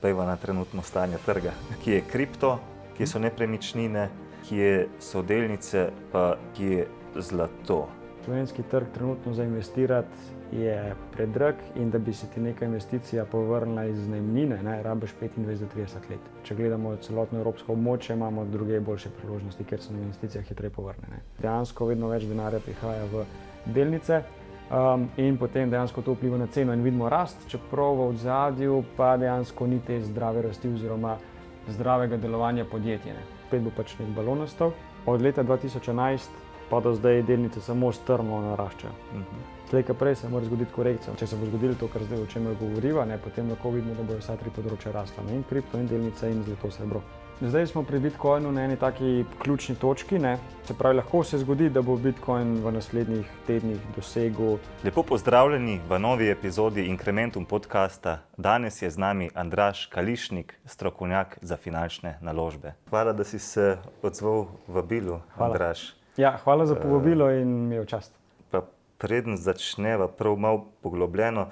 Pejva na trenutno stanje trga, ki je kripto, ki so nepremičnine, ki so delnice, pa ki je zlato. Slovenski trg trenutno za investirati je predrag in da bi se ti neka investicija povrnila iz najemnine, rabiš 25 do 30 let. Če gledamo celotno evropsko območje, imamo druge boljše priložnosti, ker se investicija hitreje povrne. Dejansko vedno več denarja prihaja v delnice in potem dejansko to vpliva na ceno in vidimo rast, čeprav v ozadju pa dejansko ni te zdrave rasti oziroma zdravega delovanja podjetja. Spet bo pač nek balon nastal. Od leta 2011 pa do zdaj delnice samo strmo naraščajo. Slej ko prej se mora zgoditi korekcija. Če se bo zgodilo to, kar zdaj o čemer govoriva, potem lahko vidimo, da bojo vsa tri področja rasla. In kripto, in delnice, in zlato, srebro. Zdaj smo pri Bitcoinu na eni taki ključni točki. Se pravi, lahko se zgodi, da bo Bitcoin v naslednjih tednih dosegel. Lepo pozdravljeni v novi epizodi Incrementum podcasta. Danes je z nami Andraž Kališnik, strokovnjak za finančne naložbe. Hvala, da si se odzval vabilu, Andraž. Ja, hvala za povabilo in mi je v čast. Pa preden začneva prav malo poglobljeno,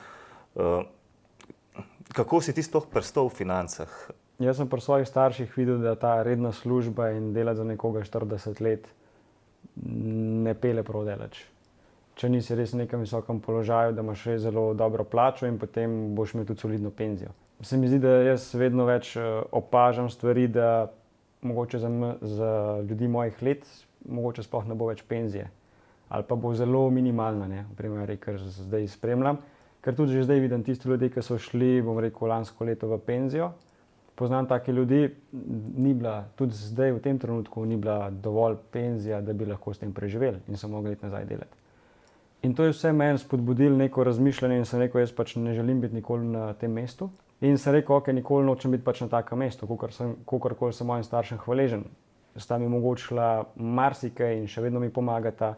kako si ti sploh pristal v financah? Jaz sem pri svojih starših videl, da ta redna služba in delati za nekoga 40 let ne pele prav daleč. Če nisi res v nekem visokem položaju, da imaš res zelo dobro plačo in potem boš imel tudi solidno penzijo. Se mi zdi, da jaz vedno več opažam stvari, da mogoče za ljudi mojih let mogoče sploh ne bo več penzije. Ali pa bo zelo minimalna, v primeri, kar zdaj spremljam. Ker tudi že zdaj vidim tisti ljudje, ki so šli, lansko leto v penzijo. Poznam take ljudi, ni bila, tudi zdaj v tem trenutku ni bila dovolj penzija, da bi lahko s tem preživeli in so mogli iti nazaj delati. In to je vse meni spodbudilo neko razmišljanje in sem rekel, jaz pač ne želim biti nikoli na tem mestu. In sem rekel, ok, nikoli nočem biti pač na takem mestu, kolikor sem mojim staršem hvaležen. Sta mi omogočila marsikaj in še vedno mi pomagata.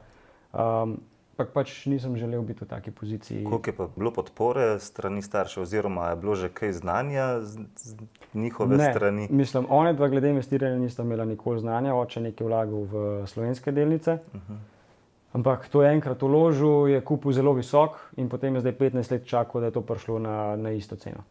Pač nisem želel biti v taki poziciji. Koliko je pa bilo podpore strani staršev oziroma je bilo že kaj znanja z njihove strani? Ne, mislim, one dva glede investiranja nista imela nikoli znanja, oče nekaj vlagal v slovenske delnice. Ampak to je enkrat vložil, je kupil zelo visok in potem je zdaj 15 let čakal, da je to prišlo na isto ceno.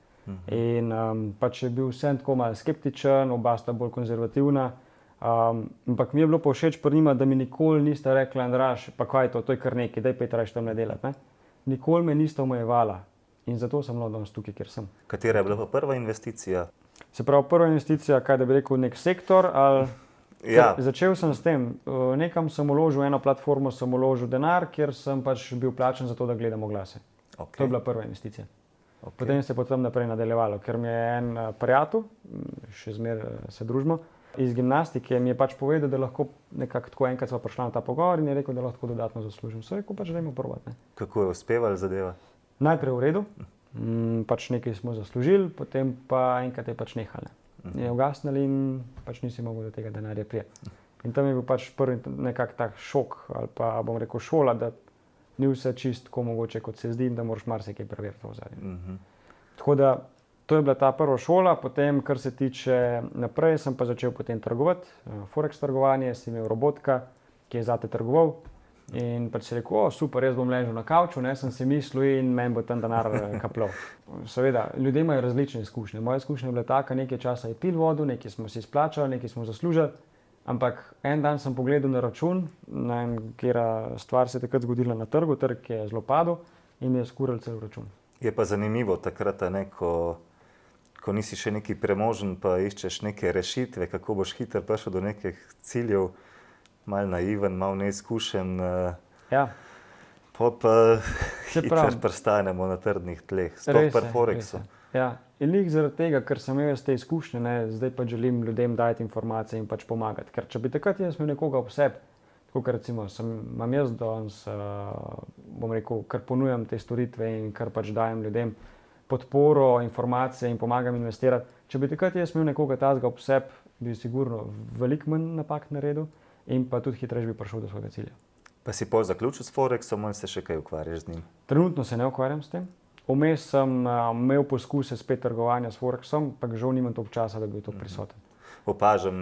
In pač je bil vsem tako malo skeptičen, oba sta bolj konzervativna. Ampak mi je bilo pa všeč pri njima, da mi nikoli nista rekla, Andraž, pa kaj je to je kar nekaj, daj Petra še tam ne delati. Nikoli me nista omejevala in zato sem danes tukaj, kjer sem. Katera je bila pa prva investicija? Se pravi, prva investicija, kaj da bi rekel, nek sektor ali... Ja. Začel sem s tem, nekam sem vložil, eno platformo sem vložil denar, kjer sem pač bil plačen za to, da gledam oglase. To je bila prva investicija. Potem se je potem naprej nadaljevalo, ker mi je en prijatelj, še zmeraj se družimo, iz gimnastike mi je pač povedal, da lahko nekako tako enkrat sva prišla na ta pogovor in je rekel, da lahko dodatno zaslužim. So rekel, pač dajmo probati. Kako je uspeval zadeva? Najprej v redu, pač nekaj smo zaslužili, potem pa enkrat je pač nehal. Je ugasnil in pač nisi mogel do tega denarja prijeti. In tam je bil pač prvi nekak tak šok ali pa bom rekel šola, da ni vse čistko mogoče, kot se zdi in da moraš marsikaj preveriti v ozadju. Tako da to je bila ta prva šola, potem, kar se tiče naprej, sem pa začel potem trgovati, forex trgovanje, sem imel robotka, ki je zate trgoval in pač si rekel, super, jaz bom ležal na kavču, sem si mislil in meni bo tam denar kapljal. Seveda, ljudje imajo različne izkušnje. Moja izkušnja je bila taka, nekaj časa je pil vodo, nekaj smo si izplačali, nekaj smo zaslužili, ampak en dan sem pogledal na račun, kjera stvar se je takrat zgodila na trgu, trg je zelo padel in mi je skuril cel račun. Je pa zanimivo takrat, ko nisi še neki premožen, pa iščeš neke rešitve, kako boš hitro prišel do nekih ciljev, malo naiven, malo neizkušen, pa hitro prestanemo na trdnih tleh, sploh pri Forexu. Ja, in lih zaradi tega, ker sem imel te izkušnje, zdaj pa želim ljudem dajati informacije in pač pomagati. Ker če bi takrat jaz imel nekoga ob sebi, tako kot recimo imam jaz danes, bom rekel, kar ponujam te storitve in kar pač dajem ljudem podporo, informacije in pomagam investirati. Če bi takrat jaz imel nekoga tazga ob sebi, bi sigurno veliko manj napak naredil in pa tudi hitreje bi prišel do svojega cilja. Pa si pol zaključil s Forexom ali se še kaj ukvarjaš z njim? Trenutno se ne ukvarjam s tem. Vmes sem imel poskuse spet trgovanja s Forexom, pa žal nimam toliko časa, da bi bil to prisoten. Opažam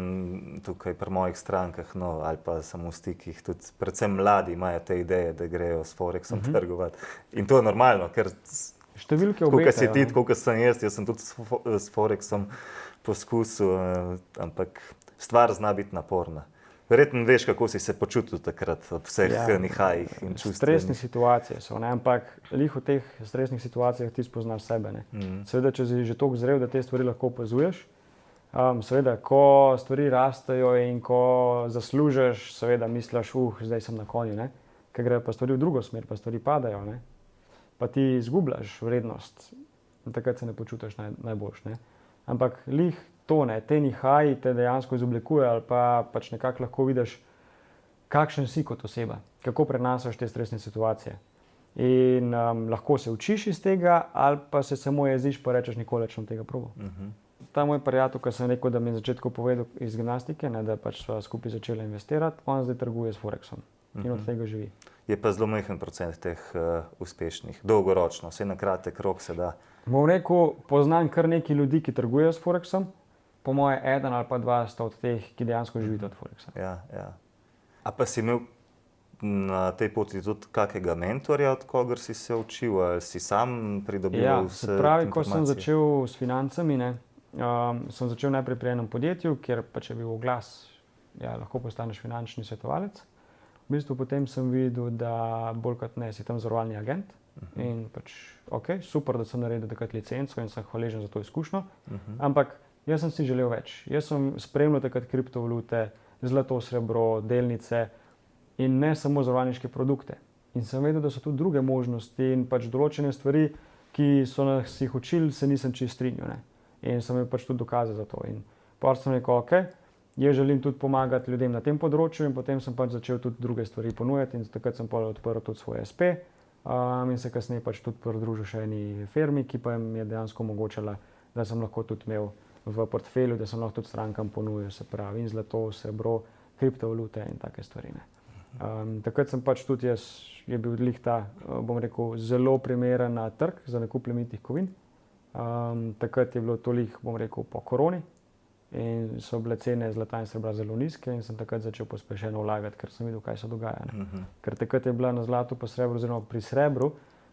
tukaj pri mojih strankah, ali pa samo v stikih, tudi predvsem mladi imajo te ideje, da grejo s Forexom trgovati. In to je normalno, ker Številke Tako obetajo. kot si ti, ne. tako kot sem jaz sem tudi s Forexom poskusil, ampak stvar zna biti naporna. Verjetno veš, kako si se počutil takrat ob vseh nihajih in čustvenih. Stresne situacije so, ne? Ampak lih v teh stresnih situacijah ti spoznaš sebe. Ne? Seveda, če si že toliko zrel, da te stvari lahko opazuješ, seveda, ko stvari rastejo in ko zaslužiš, seveda misliš, zdaj sem na konju, ne? Ker gre pa stvari v drugo smer, pa stvari padajo, ne? Pa ti izgubljaš vrednost in takrat se ne počutiš najboljš, ne? Ampak lih to, ne, te nihaji te dejansko izoblikuje ali pa pač nekako lahko vidiš, kakšen si kot oseba, kako prenašaš te stresne situacije. In lahko se učiš iz tega ali pa se samo jeziš pa rečeš, nikoli več bom tega probal. Ta moj prijatelj, ki sem rekel, da mi je na začetku povedal iz gimnastike, ne, da pač sva skupaj začela investirati, on zdaj trguje s Forexom in od tega živi. Je pa zelo majhen procent teh uspešnih, dolgoročno, vse na kratek rok se da. Bom rekel, poznam kar nekaj ljudi, ki trgujejo s Forexom, po moje eden ali pa dva sta od teh, ki dejansko živita od Forexa. Ja. A pa si imel na tej poti tudi kakega mentorja, od kogar si se učil, ali si sam pridobival vse informacije? Se pravi, ko sem začel s financami, ne, sem začel najprej pri enem podjetju, kjer pač je bil oglas, lahko postaneš finančni svetovalec. V bistvu potem sem videl, da bolj kot ne si tam zavarovalni agent in pač super, da sem naredil takrat licenco in sem hvaležen za to izkušnjo, ampak jaz sem si želel več. Jaz sem spremljal takrat kriptovalute, zlato, srebro, delnice in ne samo zavarovalniške produkte. In sem vedel, da so tudi druge možnosti in pač določene stvari, ki so nas jih učili, se nisem čisto strinjal, ne. In sem imel pač tudi dokaze za to. In potem sem rekel, jaz želim tudi pomagati ljudem na tem področju in potem sem pač začel tudi druge stvari ponujati in takrat sem odprl tudi svoj SP in se kasneje pač tudi pridružil še eni firmi, ki pa mi je dejansko omogočala, da sem lahko tudi imel v portfelju, da sem lahko tudi strankam ponujal, se pravi, in zlato, srebro, kriptovalute in take stvari, ne. Takrat sem pač tudi jaz, je bil lih ta, bom rekel, zelo primeren na trg za nakup plemenitih kovin. Takrat je bilo to lih, bom rekel, po koroni in so bile cene zlata in srebra zelo nizke in sem takrat začel pospešeno vlagati, ker sem videl, kaj se dogaja, ne. Ker takrat je bila na zlatu pa srebru, oziroma pri srebru,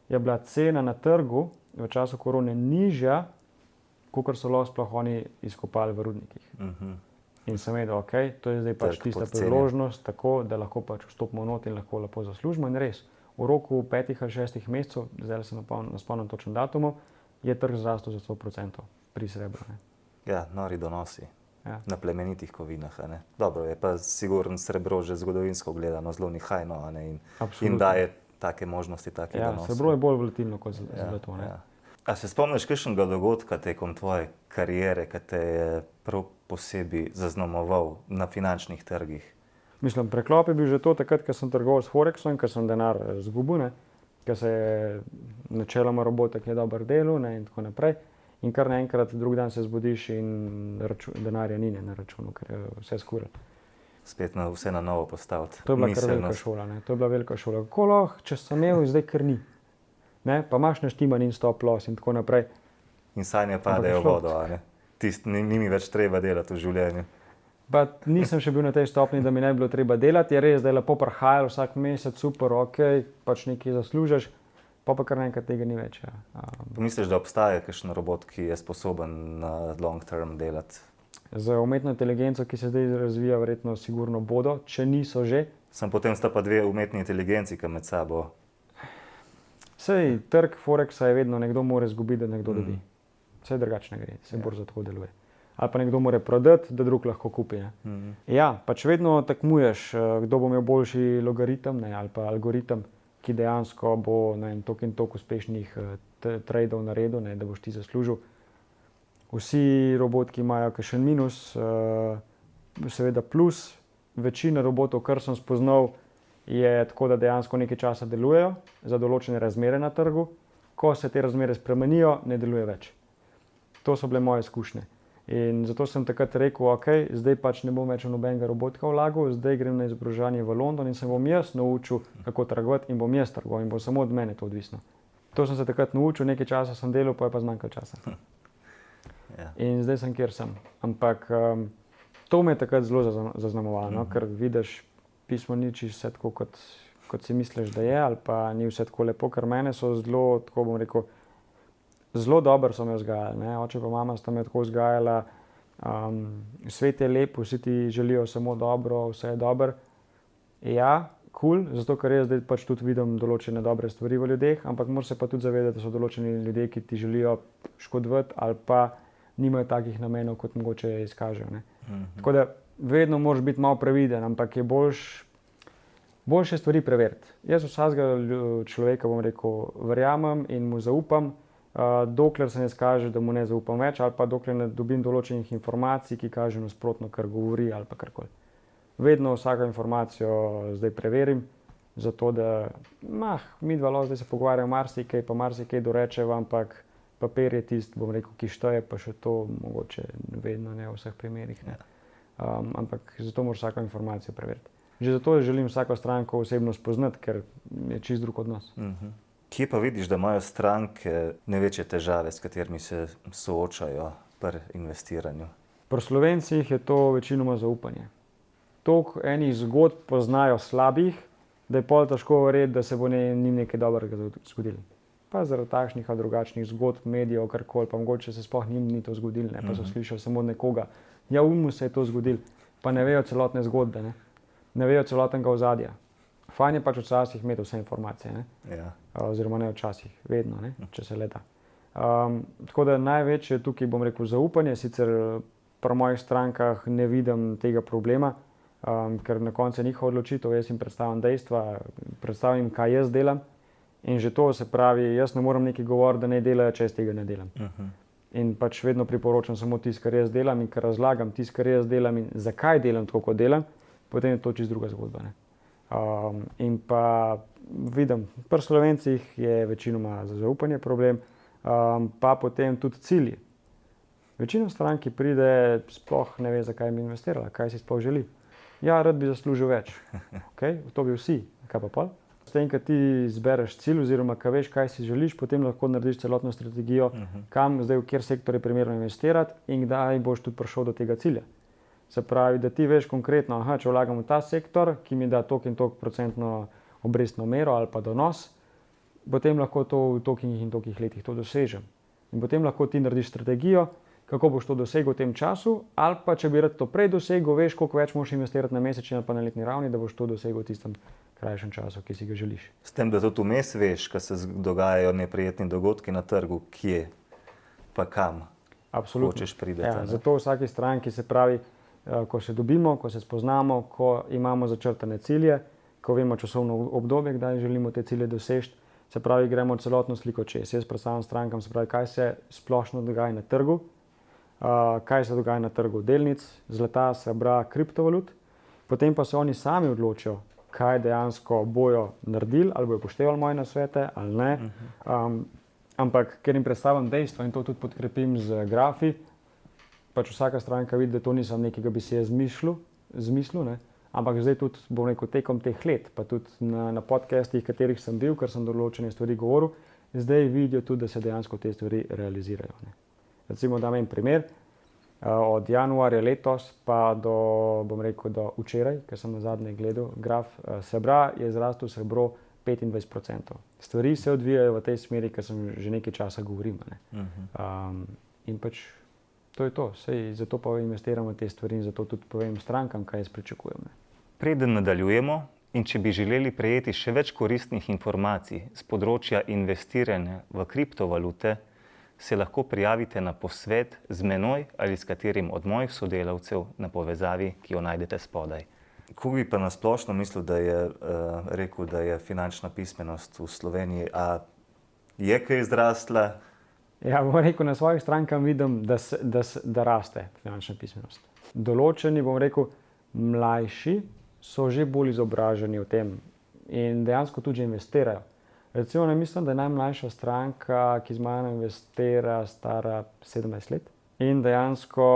je bila cena na trgu v času korone nižja, kakor so lahko sploh oni izkopali v rudnikih. In sem vedel, to je zdaj pač tista priložnost, tako da lahko pač vstopimo not in lahko lepo zaslužimo. In res, v roku 5 ali 6 mesecev, zdaj se ne spomnim točno datumu, je trg zrastel za 100% pri srebru, ne. Ja, nori donosi na plemenitih kovinah, a ne. Dobro, je pa sigurno srebro že zgodovinsko gledano zelo nihajno, a ne, in daje take možnosti, take donosi. Srebro je bolj volatilno kot zlato, ne. A se spomniš kakšnega dogodka tekom tvoje kariere, ki te je prav posebej zaznamoval na finančnih trgih? Mislim, preklop je bil že to takrat, ko sem trgoval s Forexom, ko sem denar izgubil, ne, ko se je načeloma robotek je dobro delal, ne, in tako naprej. In kar naenkrat drug dan se zbudiš in denarja ni na računu, ker je vse skuril. Spet vse na novo postaviti. To je bila kar velika šola, ne. To je bila velika šola. Kako lahko, če sem imel, zdaj kar ni. Ne, pa imaš naštiman in stop loss in tako naprej. In sanje padejo v vodo, a ne. Ni mi več treba delati v življenju. Pa nisem še bil na tej stopni, da mi ne bi bilo treba delati. Je res, da je lepo prihajalo vsak mesec, super, pač nekaj zaslužiš, pa kar naenkrat tega ni več. Misliš, da obstaja kakšen robot, ki je sposoben na long term delati? Z umetno inteligenco, ki se zdaj razvija, verjetno sigurno bodo, če niso že. Potem sta pa dve umetni inteligenci, ki med sabo. Sej, trg Forexa je vedno, nekdo mora izgubiti, da nekdo dobi. Vse drugače ne gre, se borza tako deluje. Ali pa nekdo mora prodati, da drug lahko kupi, ne. Ja, pač vedno tekmuješ, kdo bo imel boljši logaritem, ne, ali pa algoritem, ki dejansko bo, ne vem, toliko in toliko uspešnih tradeov naredil, ne, da boš ti zaslužil. Vsi roboti imajo kakšen minus, seveda plus. Večina robotov, kar sem spoznal, je tako, da dejansko nekaj časa delujejo za določene razmere na trgu. Ko se te razmere spremenijo, ne deluje več. To so bile moje izkušnje. In zato sem takrat rekel, zdaj pač ne bom več v nobenega robotika vlagal, zdaj grem na izobraževanje v London in se bom jaz naučil, kako trgovati in bom jaz trgoval in bo samo od mene to odvisno. To sem se takrat naučil, nekaj časa sem delal, pa je pa zmanjkalo časa. In zdaj sem, kjer sem. Ampak to me je takrat zelo zaznamovalo, ker vidiš, pismo ni čisto vse tako, kot si misliš, da je, ali pa ni vse tako lepo, ker mene so zelo, tako bom rekel, zelo dobro so me vzgajali, ne. Oče pa mama sta me tako vzgajala, svet je lep, vsi ti želijo samo dobro, vse je dobro. Ja, kul, zato ker jaz zdaj pač tudi vidim določene dobre stvari v ljudeh, ampak moraš se pa tudi zavedati, da so določeni ljudje, ki ti želijo škodovati ali pa nimajo takih namenov, kot mogoče izkažejo, ne. Tako da vedno moraš biti malo previden, ampak je boljše stvari preveriti. Jaz vsakega človeka, bom rekel, verjamem in mu zaupam, dokler se ne izkaže, da mu ne zaupam več, ali pa dokler ne dobim določenih informacij, ki kažejo nasprotno, kar govori ali pa karkoli. Vedno vsako informacijo zdaj preverim, zato da midva lahko zdaj se pogovarjamo marsikaj, pa marsikaj dorečeva, ampak papir je tisti, bom rekel, ki šteje, pa še to mogoče vedno ne v vseh primerih, ne. Ampak zato moraš vsako informacijo preveriti. Že zato želim vsako stranko osebno spoznati, ker je čist drug odnos. Kje pa vidiš, da imajo stranke največje težave, s katerimi se soočajo pri investiranju? Pri Slovencih je to večinoma zaupanje. Toliko enih zgodb poznajo slabih, da je pol težko verjeti, da se bo njim nekaj dobrega zgodilo. Pa zaradi takšnih ali drugačnih zgodb, medijev, karkoli, pa mogoče se sploh njim ni to zgodilo, ne, pa so slišali samo od nekoga. Ja, mu se je to zgodilo, pa ne vejo celotne zgodbe, ne vejo celotnega ozadja. Fajn je pač včasih imeti vse informacije, ne. Ja. Oziroma ne včasih, vedno, ne, če se le da. Tako da največje tukaj, bom rekel, zaupanje, sicer pri mojih strankah ne vidim tega problema, ker na koncu je njihova odločitev, jaz jim predstavim dejstva, predstavim, kaj jaz delam in že to se pravi, jaz ne morem nekaj govoriti, da ne delajo, če jaz tega ne delam. In pač vedno priporočam samo tisto, kar jaz delam in kar razlagam tisto, kar jaz delam in zakaj delam tako, kot delam, potem je to čisto druga zgodba, ne. In pa vidim, pri Slovencih je večinoma za zaupanje problem, pa potem tudi cilji. Večina strank, ki pride, sploh ne ve, zakaj bi investirala, kaj si sploh želi. Ja, rad bi zaslužil več. Okay, to bi vsi, kaj pa pol? S tem, ko ti izbereš cilj oziroma ko veš, kaj si želiš, potem lahko narediš celotno strategijo, kam zdaj, v kjer sektor je primerno investirati in kdaj boš tudi prišel do tega cilja. Se pravi, da ti veš konkretno, če vlagam v ta sektor, ki mi da toliko in toliko procentno obrestno mero ali pa donos, potem lahko to v tolikih in tolikih letih to dosežem. In potem lahko ti narediš strategijo, kako boš to dosegel v tem času, ali pa če bi rad to prej dosegel, veš, koliko več moraš investirati na mesečni ali pa na letni ravni, da boš to dosegel v tistem krajšem času, ki si ga želiš. S tem, da tudi vmes veš, ko se dogajajo neprijetni dogodki na trgu, kje pa kam hočeš priti. Ja, zato v vsaki stranki, se pravi, ko se dobimo, ko se spoznamo, ko imamo začrtane cilje, ko vemo časovno obdobje, kdaj želimo te cilje doseči, se pravi, gremo celotno sliko čez. Jaz predstavljam strankam, se pravi, kaj se splošno dogaja na trgu, kaj se dogaja na trgu delnic, zlata, srebra, kriptovalut, potem pa se oni sami odločijo, kaj dejansko bojo naredili, ali bojo upoštevali moje nasvete ali ne. Ampak ker jim predstavljam dejstva in to tudi podkrepim z grafi, pač vsaka stranka vidi, da to nisem nekega bi si je zmislil, ne. Ampak zdaj tudi, bom rekel, tekom teh let, pa tudi na podcastih, katerih sem bil, ker sem določene stvari govoril, zdaj vidijo tudi, da se dejansko te stvari realizirajo, ne. Recimo, dam en primer, od januarja letos pa do, bom rekel, do včeraj, ker sem nazadnje gledal graf srebra, je zrastel srebro 25%. Stvari se odvijajo v tej smeri, ker sem že nekaj časa govorim, ne. In pač to je to. Sej zato pa investiram v te stvari in zato tudi povem strankam, kaj jaz pričakujem, ne. Preden nadaljujemo in če bi želeli prejeti še več koristnih informacij z področja investiranja v kriptovalute, se lahko prijavite na posvet z menoj ali s katerim od mojih sodelavcev na povezavi, ki jo najdete spodaj. Kako bi pa nasplošno mislil, da je rekel, da je finančna pismenost v Sloveniji, a je kaj zrastla? Ja, bom rekel, na svojih strankah vidim, da raste finančna pismenost. Določeni, bom rekel, mlajši so že bolj izobraženi o tem in dejansko tudi že investirajo. Recimo, ne mislim, da je najmlajša stranka, ki z mano investira, stara 17 let. In dejansko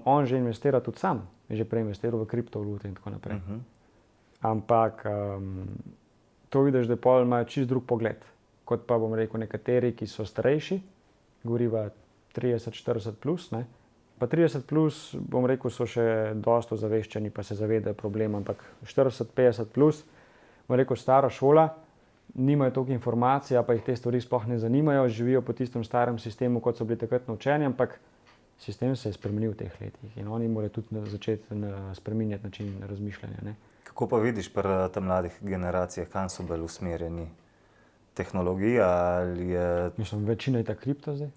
on že investira tudi sam, je že prej investiral v kriptovalute in tako naprej. Ampak to vidiš, da pol imajo čist drug pogled, kot pa bom rekel nekateri, ki so starejši, govoriva 30-40 plus, ne. Pa 30 plus, bom rekel, so še dosti ozaveščeni, pa se zavedajo problema, ampak 40-50 plus, bom rekel, stara šola, nimajo toliko informacij, pa jih te stvari sploh ne zanimajo, živijo po tistem starem sistemu, kot so bili takrat naučeni, ampak sistem se je spremenil v teh letih in oni morajo tudi začeti spreminjati način razmišljanja. Ne. Kako pa vidiš pri tem mladih generacijah, kam so bolj usmerjeni? Tehnologija ali je... Mislim, večina je ta kripto zdaj.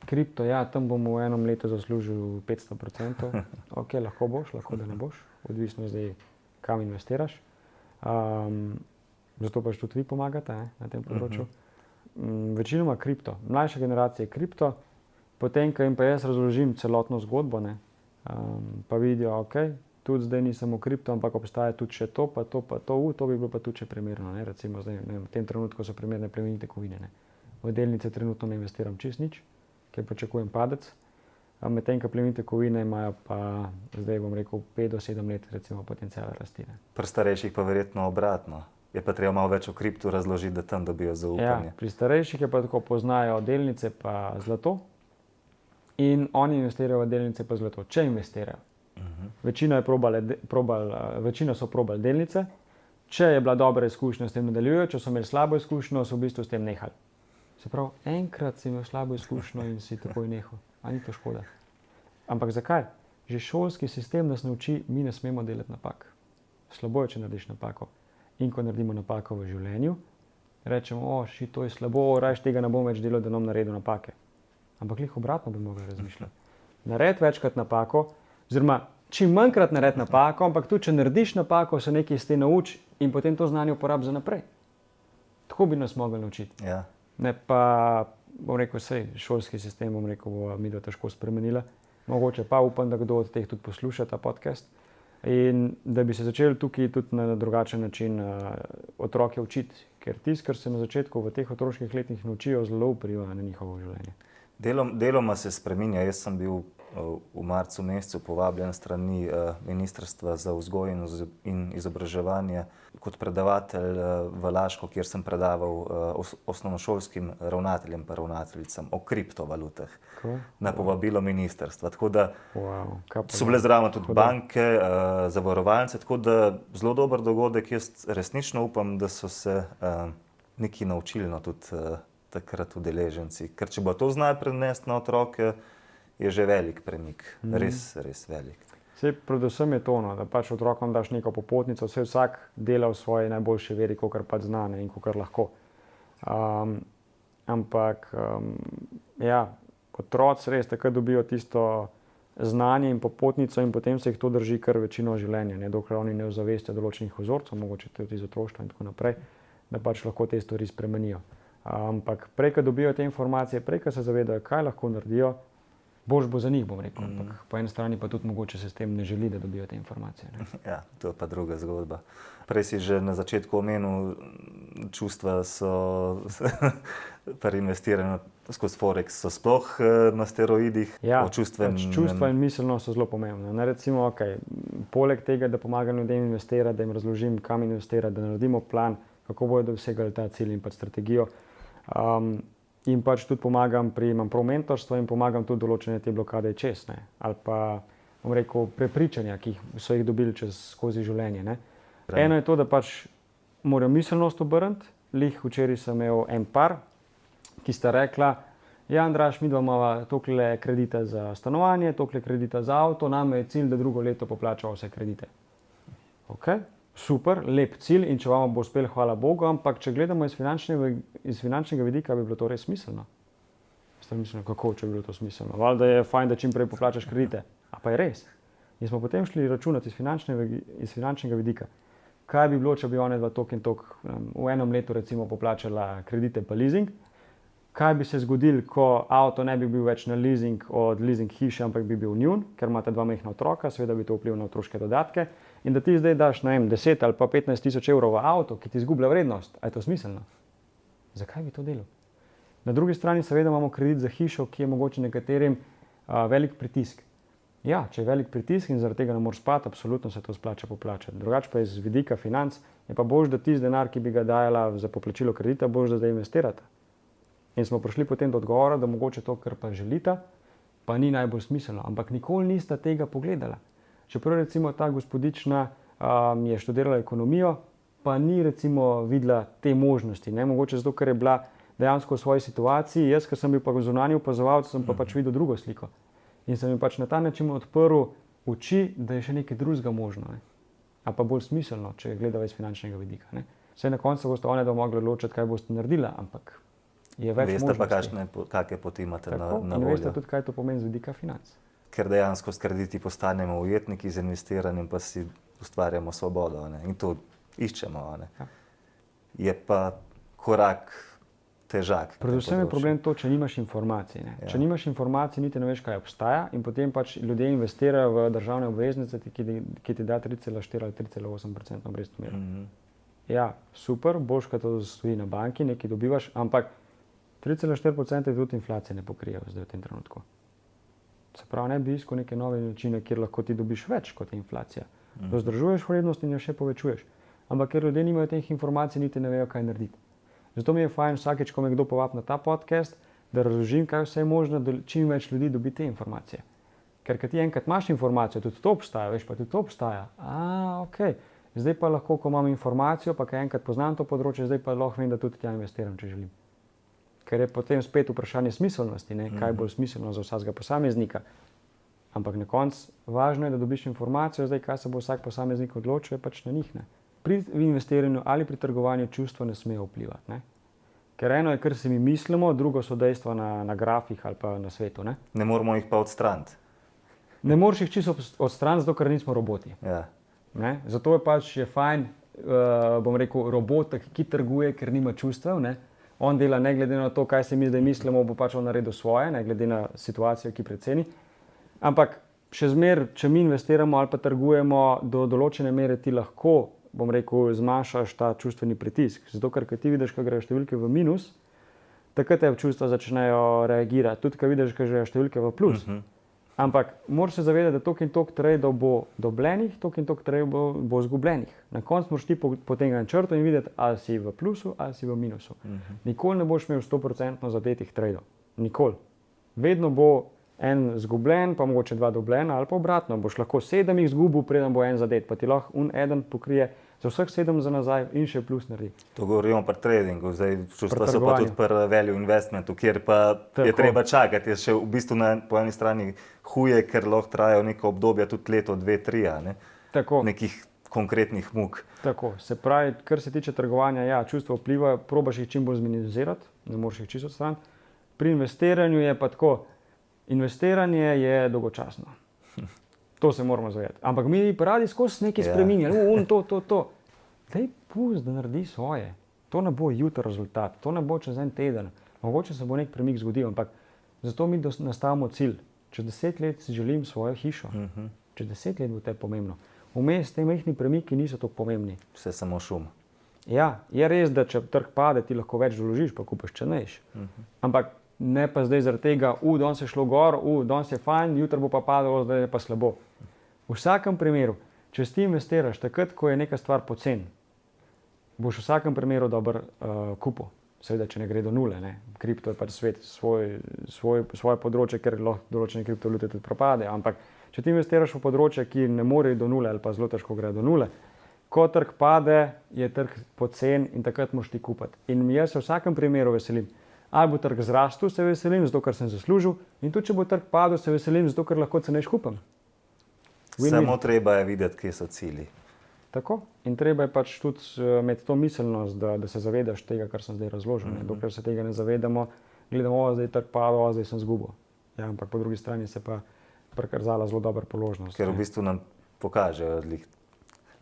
Kripto, ja, tam bomo v enem letu zaslužil 500%. Ok, lahko boš, lahko da ne boš, odvisno zdaj, kam investiraš. Zato pač tudi vi pomagate na tem področju. Večinoma kripto. Mlajša generacija je kripto, potem, ko jim pa jaz razložim celotno zgodbo, pa vidijo, ok, tudi zdaj nisem v kripto, ampak obstaja tudi še to, pa to, to bi bilo pa tudi še primerno. Recimo zdaj, v tem trenutku so primerne plemenite kovine. V delnice trenutno ne investiram čist nič, ker pričakujem padec. Medtem, ko plemenite kovine imajo pa zdaj, bom rekel, 5 do 7 let recimo potenciala rasti. Pri starejših pa verjetno obratno. Je pa treba malo več o kriptu razložiti, da tam dobijo zaupanje. Ja, pri starejših je pa tako, poznajo delnice pa zlato in oni investirajo v delnice pa zlato, če investirajo. Večina so probali delnice, če je bila dobra izkušnja, s tem nadaljujejo, če so imeli slabo izkušnjo, so v bistvu s tem nehali. Se pravi, enkrat si imel slabo izkušnjo in si takoj nehal. A ni to škoda? Ampak zakaj? Že šolski sistem nas nauči, mi ne smemo delati napak. Slabo je, če narediš napako. In ko naredimo napako v življenju, rečemo, to je slabo, rajš tega ne bom več delal, da nam naredil napake. Ampak lih obratno bi mogli razmišljati. Naredi večkrat napako, oziroma čim manjkrat naredi napako, ampak tudi če narediš napako, se nekaj iz te nauči in potem to znanje uporabi za naprej. Tako bi nas mogli naučiti. Ja. Ne pa, bom rekel, šolski sistem, bom rekel, bo midva težko spremenila. Mogoče pa upam, da kdo od teh tudi posluša ta podcast. In da bi se začeli tukaj tudi na drugačen način otroke učiti. Ker tisto, kar se na začetku v teh otroških letih naučijo, zelo vpliva na njihovo življenje. Deloma se spreminja. Jaz sem bil v marcu mesecu povabljen strani Ministrstva za vzgojo in izobraževanje kot predavatelj v Laško, kjer sem predaval osnovnošolskim ravnateljem pa ravnateljicam o kriptovalutah na povabilo ministrstva. Tako da so bile zraven tudi banke, zavarovalnice, tako da zelo dober dogodek. Jaz resnično upam, da so se nekaj naučili tudi takrat udeleženci. Ker če bo to znali prenesti na otroke, je že velik premik. Res, res velik. Predvsem je to, da pač otrokom daš neko popotnico, vsak dela v svoji najboljši veri, kakor pač zna in kakor lahko. Ampak otroci res takrat dobijo tisto znanje in popotnico in potem se jih to drži kar večino življenja, dokler oni ne ozavestijo določenih vzorcev, mogoče tudi iz otroštva in tako naprej, da pač lahko te stvari spremenijo. Ampak prej, ko dobijo te informacije, prej, ko se zavedajo, kaj lahko naredijo, boljš bo za njih, bom rekel. Ampak po eni strani pa tudi mogoče se s tem ne želi, da dobijo te informacije. Ja, to je pa druga zgodba. Prej si že na začetku omenil, čustva so pri investiranju skozi Forex so sploh na steroidih. Ja, čustva in miselnost so zelo pomembne. Recimo, poleg tega, da pomagam ljudem investirati, da jim razložim, kam investirati, da naredimo plan, kako bodo dosegali ta cilj in pač strategijo. In pač tudi pomagam imam prav mentorstvo in pomagam tudi določene te blokade čez, ali pa, bom rekel, prepričanja, ki so jih dobili skozi življenje. Eno je to, da pač morajo miselnost obrniti. Včeraj sem imel en par, ki sta rekla, ja, Andraž, midva imava tolikle kredita za stanovanje, tolikle kredita za avto, nam je cilj, da drugo leto poplačava vse kredite. Ok. Super, lep cilj in če vam bo uspel, hvala Bogu, ampak če gledamo iz finančnega vidika, bi bilo to res smiselno. Kako, če bi bilo to smiselno? Valjda je fajn, da čim prej poplačaš kredite. A pa je res. In smo potem šli računati iz finančnega vidika. Kaj bi bilo, če bi one dva tok in tok v enem letu recimo poplačala kredite pa leasing? Kaj bi se zgodilo, ko avto ne bi bil več na leasing od leasing hiše, ampak bi bil njun, ker imate dva majhna otroka, seveda bi to vplivalo na otroške dodatke. In da ti zdaj daš 10 ali pa 15 tisoč evrov v avto, ki ti izgublja vrednost. A je to smiselno? Zakaj bi to delal? Na drugi strani seveda imamo kredit za hišo, ki je mogoče nekaterim velik pritisk. Ja, če je velik pritisk in zaradi tega ne moreš spati, absolutno se to splača poplačati. Drugače pa iz vidika financ je pa boljše, da tisti denar, ki bi ga dajala za poplačilo kredita, boljše, da zdaj investirata. In smo prišli potem do odgovora, da mogoče to, kar pa želita, pa ni najbolj smiselno. Ampak nikoli nista tega pogledala. Čeprav recimo ta gospodična je študirala ekonomijo, pa ni recimo videla te možnosti. Ne? Mogoče zato, ker je bila dejansko v svoji situaciji, jaz, ker sem bil pa zunanji opazovalec, sem pa pač videl drugo sliko. In sem jim pač na ta način odprl oči, da je še nekaj drugega možno. Ne? A pa bolj smiselno, če gledava iz finančnega vidika. Ne? Vse na koncu boste one da mogli odločiti, kaj boste naredila, ampak je več Veste možnosti. pa, kakšne poti imate na In voljo. veste tudi, kaj to pomeni z vidika financ. Ker dejansko s krediti postanemo ujetniki, z investiranjem pa si ustvarjamo svobodo, ne? In to iščemo. Ne? Ja. Je pa korak težak. Predvsem je problem to, če nimaš informacij. Ne? Ja. Če nimaš informacij, niti ne veš, kaj obstaja, in potem pač ljudje investirajo v državne obveznice, ki ti da 3,4 ali 3,8% obrestno mero. Ja, super, boljš, kot to stoji na banki, nekaj dobivaš, ampak 3,4% tudi inflacije ne pokrijejo zdaj v tem trenutku. Se pravi, ne bi iskal neke nove načine, kjer lahko ti dobiš več kot je inflacija. Vzdržuješ vrednost in jo še povečuješ. Ampak ker ljudje nimajo teh informacij, niti ne vejo, kaj narediti. Zato mi je fajn vsakeč, ko me kdo povabi na ta podcast, da razložim, kaj vse je možno, da čim več ljudi dobi te informacije. Ker kad ti enkrat imaš informacijo, tudi to obstaja, veš, pa tudi to obstaja. Ok. Zdaj pa lahko, ko imam informacijo, pa kaj enkrat poznam to področje, zdaj pa lahko vem, da tudi tja investiram, če želim. Ker je potem spet vprašanje smiselnosti, ne? Kaj je bolj smiselno za vsakega posameznika. Ampak na koncu važno je, da dobiš informacijo, zdaj kaj se bo vsak posameznik odločil, je pač na njih. Ne? Pri investiranju ali pri trgovanju čustva ne smejo vplivati. Ne? Ker eno je, kar si mi mislimo, drugo so dejstva na grafih ali pa na svetu. Ne moramo jih pa odstraniti. Ne moreš jih čisto odstraniti, zato ker nismo roboti. Ja. Ne? Zato je pač fajn, bom rekel, robot, ki trguje, ker nima čustev. Ne? On dela ne glede na to, kaj se mi zdaj mislimo, bo pač on naredil svoje, ne glede na situacijo, ki preceni. Ampak še zmeraj, če mi investiramo ali pa trgujemo, do določene mere ti lahko, bom rekel, zmanjšaš ta čustveni pritisk. Zato, ker ti vidiš, ko grejo številke v minus, takrat te čustva začnejo reagirati. Tudi, ko vidiš, ko grejo številke v plus. Ampak moraš se zavedati, da toliko in toliko tradeov bo dobljenih, toliko in toliko tradeov bo izgubljenih. Na koncu moraš ti po tem načrtu in videti, ali si v plusu ali si v minusu. Nikoli ne boš imel 100% zadetih tradeov. Nikoli. Vedno bo en izgubljen, pa mogoče dva dobljena, ali pa obratno. Boš lahko 7 jih izgubil, preden bo en zadet, pa ti lahko eden pokrije za vseh 7 za nazaj in še plus naredi. To govorimo pri tradingu, zdaj čustva so pa tudi pri value investmentu, kjer pa je treba čakati. Je še v bistvu po eni strani huje, ker lahko trajajo neko obdobje, tudi leto, 2, 3, ne? Nekih konkretnih muk. Tako, se pravi, kar se tiče trgovanja, ja, čustva vplivajo, probaš jih čim bolj zminimizirati, ne moreš jih čisto odstraniti. Pri investiranju je pa tako, investiranje je dolgočasno. To se moramo zavedati. Ampak mi radi skozi nekaj spreminjali, to. Daj pusti, da naredi svoje. To ne bo jutri rezultat, to ne bo čez en teden. Mogoče se bo nek premik zgodil, ampak zato mi nastavimo cilj. Čez 10 let si želim svojo hišo. Čez 10 let bo te pomembno. Vmes te majhni premiki niso tako pomembni. Vse samo šum. Ja, je res, da če trg pade, ti lahko več vložiš, pa kupiš cenejši. Ampak ne pa zdaj zaradi tega, danes je šlo gor, danes je fajn, jutri bo pa padalo, zdaj je pa slabo. V vsakem primeru, če ti investiraš takrat, ko je neka stvar poceni, boš v vsakem primeru dober kupil. Seveda, če ne gre do nule. Ne? Kripto je pač svet, svoje področje, ker lahko določene kriptovalute tudi propade. Ampak če ti investiraš v področje, ki ne more do nule ali pa zelo težko gre do nule, ko trg pade, je trg pocen in takrat moš ti kupiti. In jaz se v vsakem primeru veselim. Ali bo trg zrastel, se veselim, zato ker sem zaslužil, in tudi če bo trg padel, se veselim, zato ker lahko cenejš kupim. Samo treba je videti, kje so cilji. Tako. In treba je pač tudi imeti to miselnost, da se zavedaš tega, kar sem zdaj razložil. Dokler se tega ne zavedamo, gledamo, zdaj je trg padel, zdaj sem izgubil. Ja, ampak po drugi strani se pa prekazala zelo dobra priložnost. Ker v bistvu nam pokažejo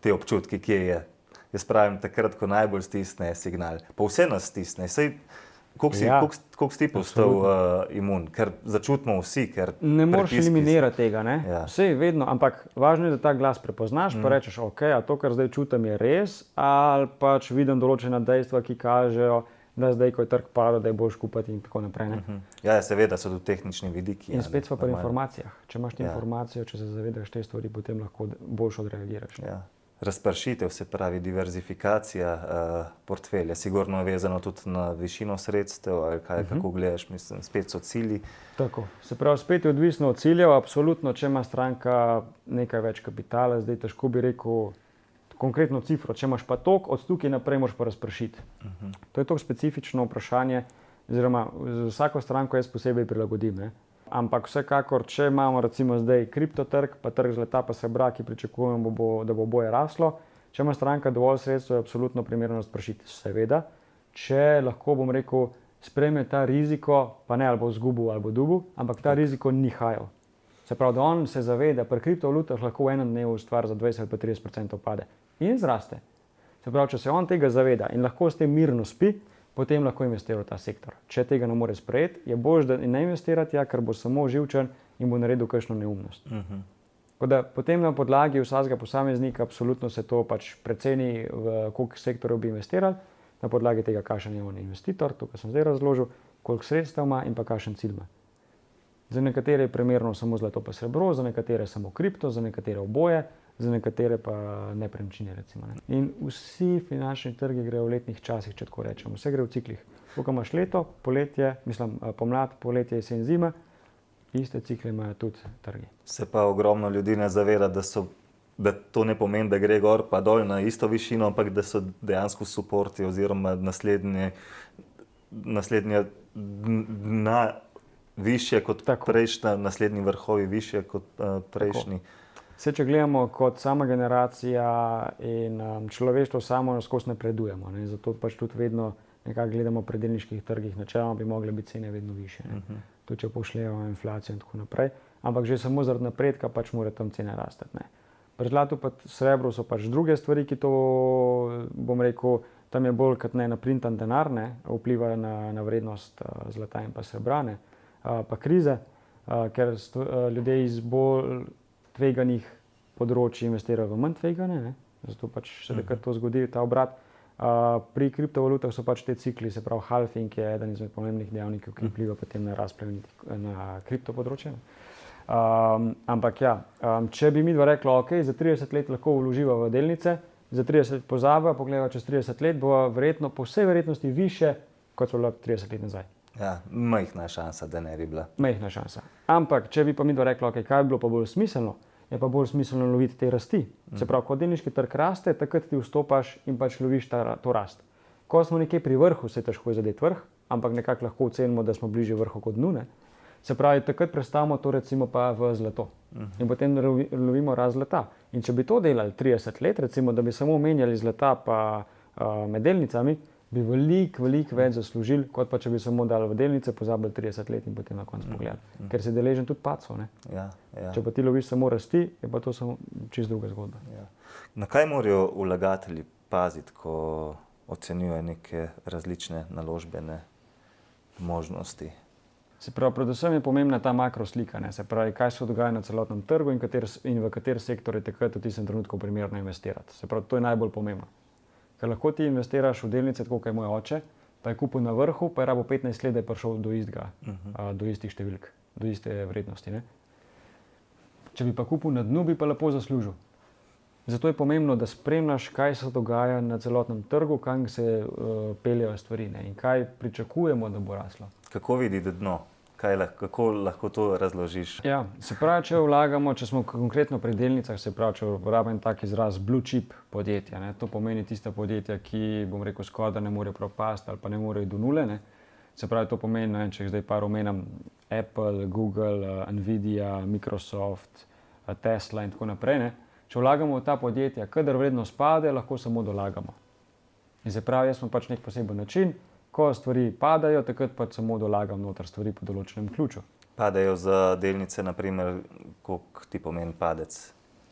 te občutki, kje je. Jaz pravim, takrat, ko najbolj stisne signal. Pa vse nas stisne. Koliko si ti postal imun? Ker začutimo vsi, ker ne moreš eliminirati tega, ne? Ja. Vse vedno, ampak važno je, da ta glas prepoznaš, pa rečeš, ok, a to, kar zdaj čutim, je res, ali pač vidim določena dejstva, ki kažejo, da zdaj, ko je trg padel, da je boljš kupiti in tako naprej. Ne? Ja, seveda so tudi tehnični vidiki. In spet smo pri informacijah. Če imaš informacijo, če se zavedaš te stvari, potem lahko boljš odreagiraš. Ja. Razpršitev, se pravi diverzifikacija portfelja, sigurno je vezano tudi na višino sredstev ali kaj, kako gledaš, mislim, spet so cilji. Tako, se pravi, spet je odvisno od ciljev, absolutno, če ima stranka nekaj več kapitala, zdaj težko bi rekel, konkretno cifro, če imaš pa tok, od tukaj naprej moraš pa razpršiti. To je to specifično vprašanje, oziroma z vsako stranko jaz posebej prilagodim. Ne? Ampak vsekakor, če imamo recimo zdaj kriptotrg, pa trg zlata pa srebra, ki pričakujemo, da bo oboje raslo, če ima stranka dovolj sredstev, je absolutno primerno razpršiti. Seveda, če lahko, bom rekel, sprejme ta riziko, pa ne ali bo izgubil ali bo dobil, ampak ta riziko ni hajal. Se pravi, da on se zaveda, pri kriptovalutah lahko v enem dnevu stvar za 20 ali pa 30% pade in zraste. Se pravi, če se on tega zaveda in lahko s tem mirno spi, potem lahko investira v ta sektor. Če tega ne more sprejeti, je bolj, da ne investirati, ker bo samo živčen in bo naredil kakšno neumnost. Da, potem na podlagi vsakega posameznika absolutno se to pač preceni, v koliko sektorjev bi investirali, na podlagi tega, kakšen je on investitor, to, kar sem zdaj razložil, koliko sredstev ima in pa kakšen cilj ima. Za nekatere je primerno samo zlato pa srebro, za nekatere samo kripto, za nekatere oboje, za nekatere pa nepremičnine recimo. Ne. In vsi finančni trgi grejo v letnih časih, če tako rečemo. Vse gre v ciklih. Tukaj imaš leto, poletje, pomlad, poletje, jesen, zima, iste cikle imajo tudi trgi. Se pa ogromno ljudi ne zaveda, da to ne pomeni, da gre gor pa dol na isto višino, ampak da so dejansko suporti oziroma naslednja dna višje kot prejšnja, naslednji vrhovi višje kot prejšnji. Vse, če gledamo kot sama generacija in človeštvo samo skozi napredujemo, ne? Zato pač tudi vedno nekako gledamo pri delniških trgih, načeloma bi mogle biti cene vedno višje. Tudi če pošljemo inflacijo in tako naprej, ampak že samo zaradi napredka pač mora tam cene rasti. Pri zlatu pa srebru so pač druge stvari, ki to, bom rekel, tam je bolj kot ne naprintan denar, ne, vplivajo na vrednost zlata in pa srebra, ne, pa krize, ker ljudje iz bolj tveganih področji investirajo v manj tvegane, ne, zato pač se kar to zgodi, ta obrat. Pri kriptovalutah so pač te cikli, se pravi halving je eden izmed pomembnih dejavnikov, ki vpliva potem na rast na kripto področje. Ampak ja, če bi mi dva rekla, ok, za 30 let lahko vloživa v delnice, za 30 let pozaba, pogleda čez 30 let, bo verjetno, po vsej verjetnosti više, kot so bila 30 let nazaj. Ja, majhna šansa, da ne bi bila. Majhna šansa. Ampak, če bi pa mi dva rekla, ok, kaj bi bilo pa bolj smiselno, je pa bolj smiselno loviti te rasti. Se pravi, ko delniški trg raste, takrat ti vstopaš in pač loviš to rast. Ko smo nekje pri vrhu, se je težko zadeti vrh, ampak nekako lahko ocenimo, da smo bližje vrhu kot dnu, ne. Se pravi, takrat prestavimo to recimo pa v zlato. In potem lovimo rast zlata. In če bi to delali 30 let, recimo, da bi samo menjali zlata pa med delnicami, bi veliko več zaslužili, kot pa če bi samo dali v delnice, pozabili 30 let in potem na koncu pogledali. Ker se deležen tudi padcov, ne. Ja. Če pa ti loviš samo rasti, je pa to samo čisto druga zgodba. Ja. Na kaj morajo vlagatelji paziti, ko ocenjujejo neke različne naložbene možnosti? Se pravi, predvsem je pomembna ta makroslika, ne? Se pravi, kaj se dogaja na celotnem trgu in v kateri sektor je takrat v tistem trenutku primerno investirati. Se pravi, to je najbolj pomembno. Ker lahko ti investiraš v delnice, tako kot je moj oče, pa je kupil na vrhu, pa je rabo 15 let, da je prišel do istih številk, do iste vrednosti. Ne? Če bi pa kupil na dnu, bi pa lepo zaslužil. Zato je pomembno, da spremljaš, kaj se dogaja na celotnem trgu, kam se peljejo stvari, ne? In kaj pričakujemo, da bo raslo. Kako vidite dno? Kako lahko to razložiš? Ja, se pravi, če vlagamo, če smo konkretno pri delnicah, se pravi, če uporabim tak izraz blue chip podjetja, ne? To pomeni tista podjetja, ki, bom rekel, skoraj da ne morejo propasti ali pa ne morejo do nule, ne? Se pravi, to pomeni, ne, če jih zdaj par omenjam, Apple, Google, Nvidia, Microsoft, Tesla in tako naprej, ne? Če vlagamo v ta podjetja, kadar vrednost pade, lahko samo dolagamo. In se pravi, jaz smo pač nek poseben način, ko stvari padajo, takrat pač samo dolagam noter stvari po določenem ključu. Padajo za delnice, naprimer, koliko ti pomeni padec?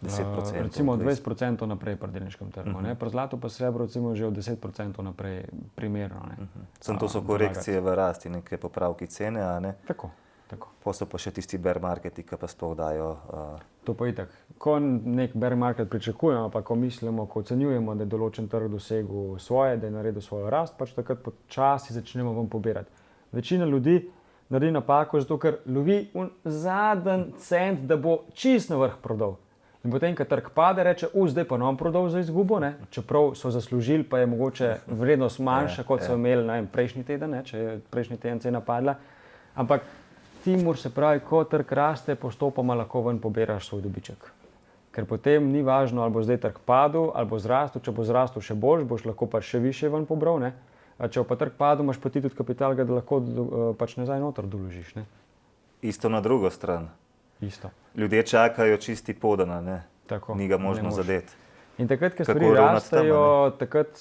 10%? Recimo 20% naprej pri delniškem trgu. Pri zlatu pa srebro recimo že od 10% naprej primerno. Samo to so korekcije v rasti, neke popravki cene, a ne? Tako. Pa so pa še tisti bear marketi, ki pa sploh dajo... To pa itak. Ko nek bear market pričakujemo, pa ko mislimo, ko ocenjujemo, da je določen trg dosegel svoje, da je naredil svojo rast, pač takrat počasi začnemo ven pobirati. Večina ljudi naredi napako, zato ker lovi zadnji cent, da bo čist na vrh prodal. In potem, ko trg pade, reče, zdaj pa nam prodal za izgubo, ne? Čeprav so zaslužili, pa je mogoče vrednost manjša, kot so imeli prejšnji teden, če je prejšnji teden cena padla. Ampak Timur, se pravi, ko trg raste, postopoma lahko ven pobiraš svoj dobiček. Ker potem ni važno, ali bo zdaj trg padel, ali bo zrastel. Če bo zrastel še boljš, boš lahko pač še više ven pobral. Ne? Če bo pa trg padel, imaš pa ti tudi kapital, da lahko pač nazaj noter doložiš. Ne? Isto na drugo stran. Isto. Ljudje čakajo čisti podana, ne? Tako, Ni ga možno zadeti. In takrat, ko Kako stvari ravnati tam, rastejo, takrat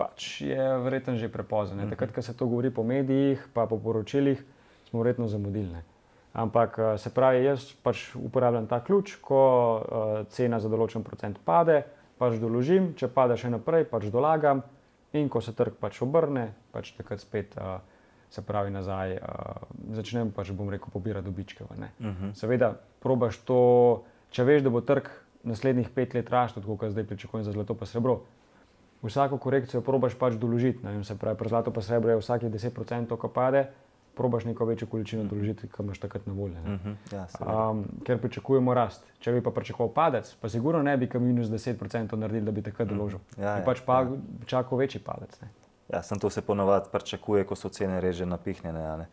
pač je verjetno že prepozno. Takrat, ko se to govori po medijih, pa po poročilih, smo verjetno zamudili. Ne? Ampak se pravi, jaz pač uporabljam ta ključ, ko cena za določen procent pade, pač doložim, če pade še naprej, pač dolagam in ko se trg pač obrne, pač takrat spet se pravi nazaj, začnem pač, bom rekel, pobirati dobičke. Seveda, probaš to, če veš, da bo trg naslednjih 5 let rastel, tako kot zdaj pričakujem za zlato pa srebro. Vsako korekcijo probaš pač doložiti. Se pravi, pri zlato pa srebro je vsakih 10%, ko pade, probaš neko večjo količino doložiti, ki imaš takrat na voljo. Ja, Ker pričakujemo rast. Če bi pa pričakoval padec, pa sigurno ne bi minus 10% naredili, da bi takrat doložil. Bi pač čakal večji padec. Ne? Ja, sem to se ponovadi pričakuje, ko so cene reže napihnjene.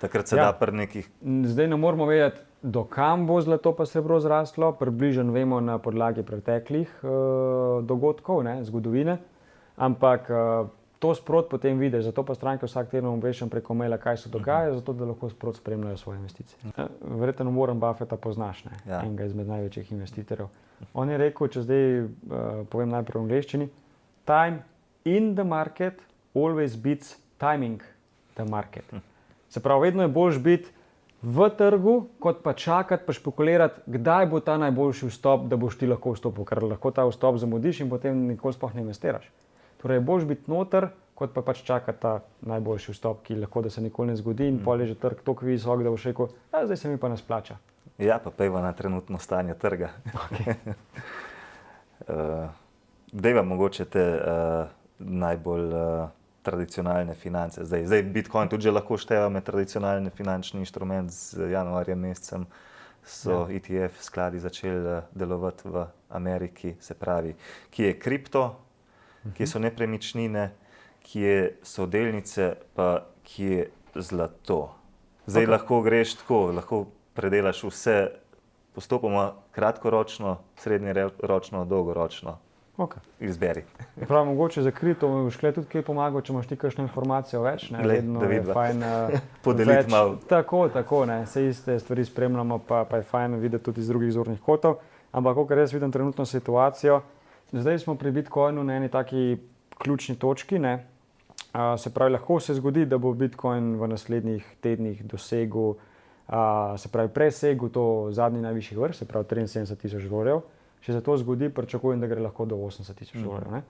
Takrat se da pri nekih... Zdaj ne moramo vedeti, do kam bo zlato pa srebro zrastlo, približno vemo na podlagi preteklih dogodkov, zgodovine, ampak to sprot potem vidiš, zato pa stranke vsak teden obveščam preko maila, kaj se dogaja, zato da lahko sprot spremljajo svoje investicije. Verjetno Warren Buffetta poznaš, enega izmed največjih investitorjev. On je rekel, če zdaj povem najprej v angleščini, time in the market always beats timing the market. Se pravi, vedno je boljš biti v trgu, kot pa čakati, pa špekulirati, kdaj bo ta najboljši vstop, da boš ti lahko vstopil, ker lahko ta vstop zamudiš in potem nikoli sploh ne investiraš. Torej je boljš biti noter, kot pa pač čakati ta najboljši vstop, ki lahko da se nikoli ne zgodi in pol je že trg toliko visok, da boš rekel, zdaj se mi pa ne splača. Ja, pa pejva na trenutno stanje trga. Dejva mogoče te najbolj tradicionalne finance. Zdaj Bitcoin tudi že lahko števa med tradicionalni finančni inštrument. Z januarjem mesecem so ETF skladi začeli delovati v Ameriki, se pravi, ki je kripto, kje so nepremičnine, kje so delnice, pa kje je zlato. Zdaj lahko greš tako, lahko predelaš vse postopoma kratkoročno, srednjeročno, dolgoročno. Izberi. Prav, mogoče za kripto boš tudi kaj pomagal, če imaš ti kakšno informacijo več. Da vidva. Podeliti malo. Tako, vse iste stvari spremljamo, pa je fajn videti tudi iz drugih zornih kotov. Ampak, kakor jaz vidim trenutno situacijo, zdaj smo pri Bitcoinu na eni taki ključni točki. Se pravi, lahko se zgodi, da bo Bitcoin v naslednjih tednih dosegel, se pravi, presegel to zadnji najvišji vrh, se pravi $73,000. Če se to zgodi, pričakujem, da gre lahko do $80,000.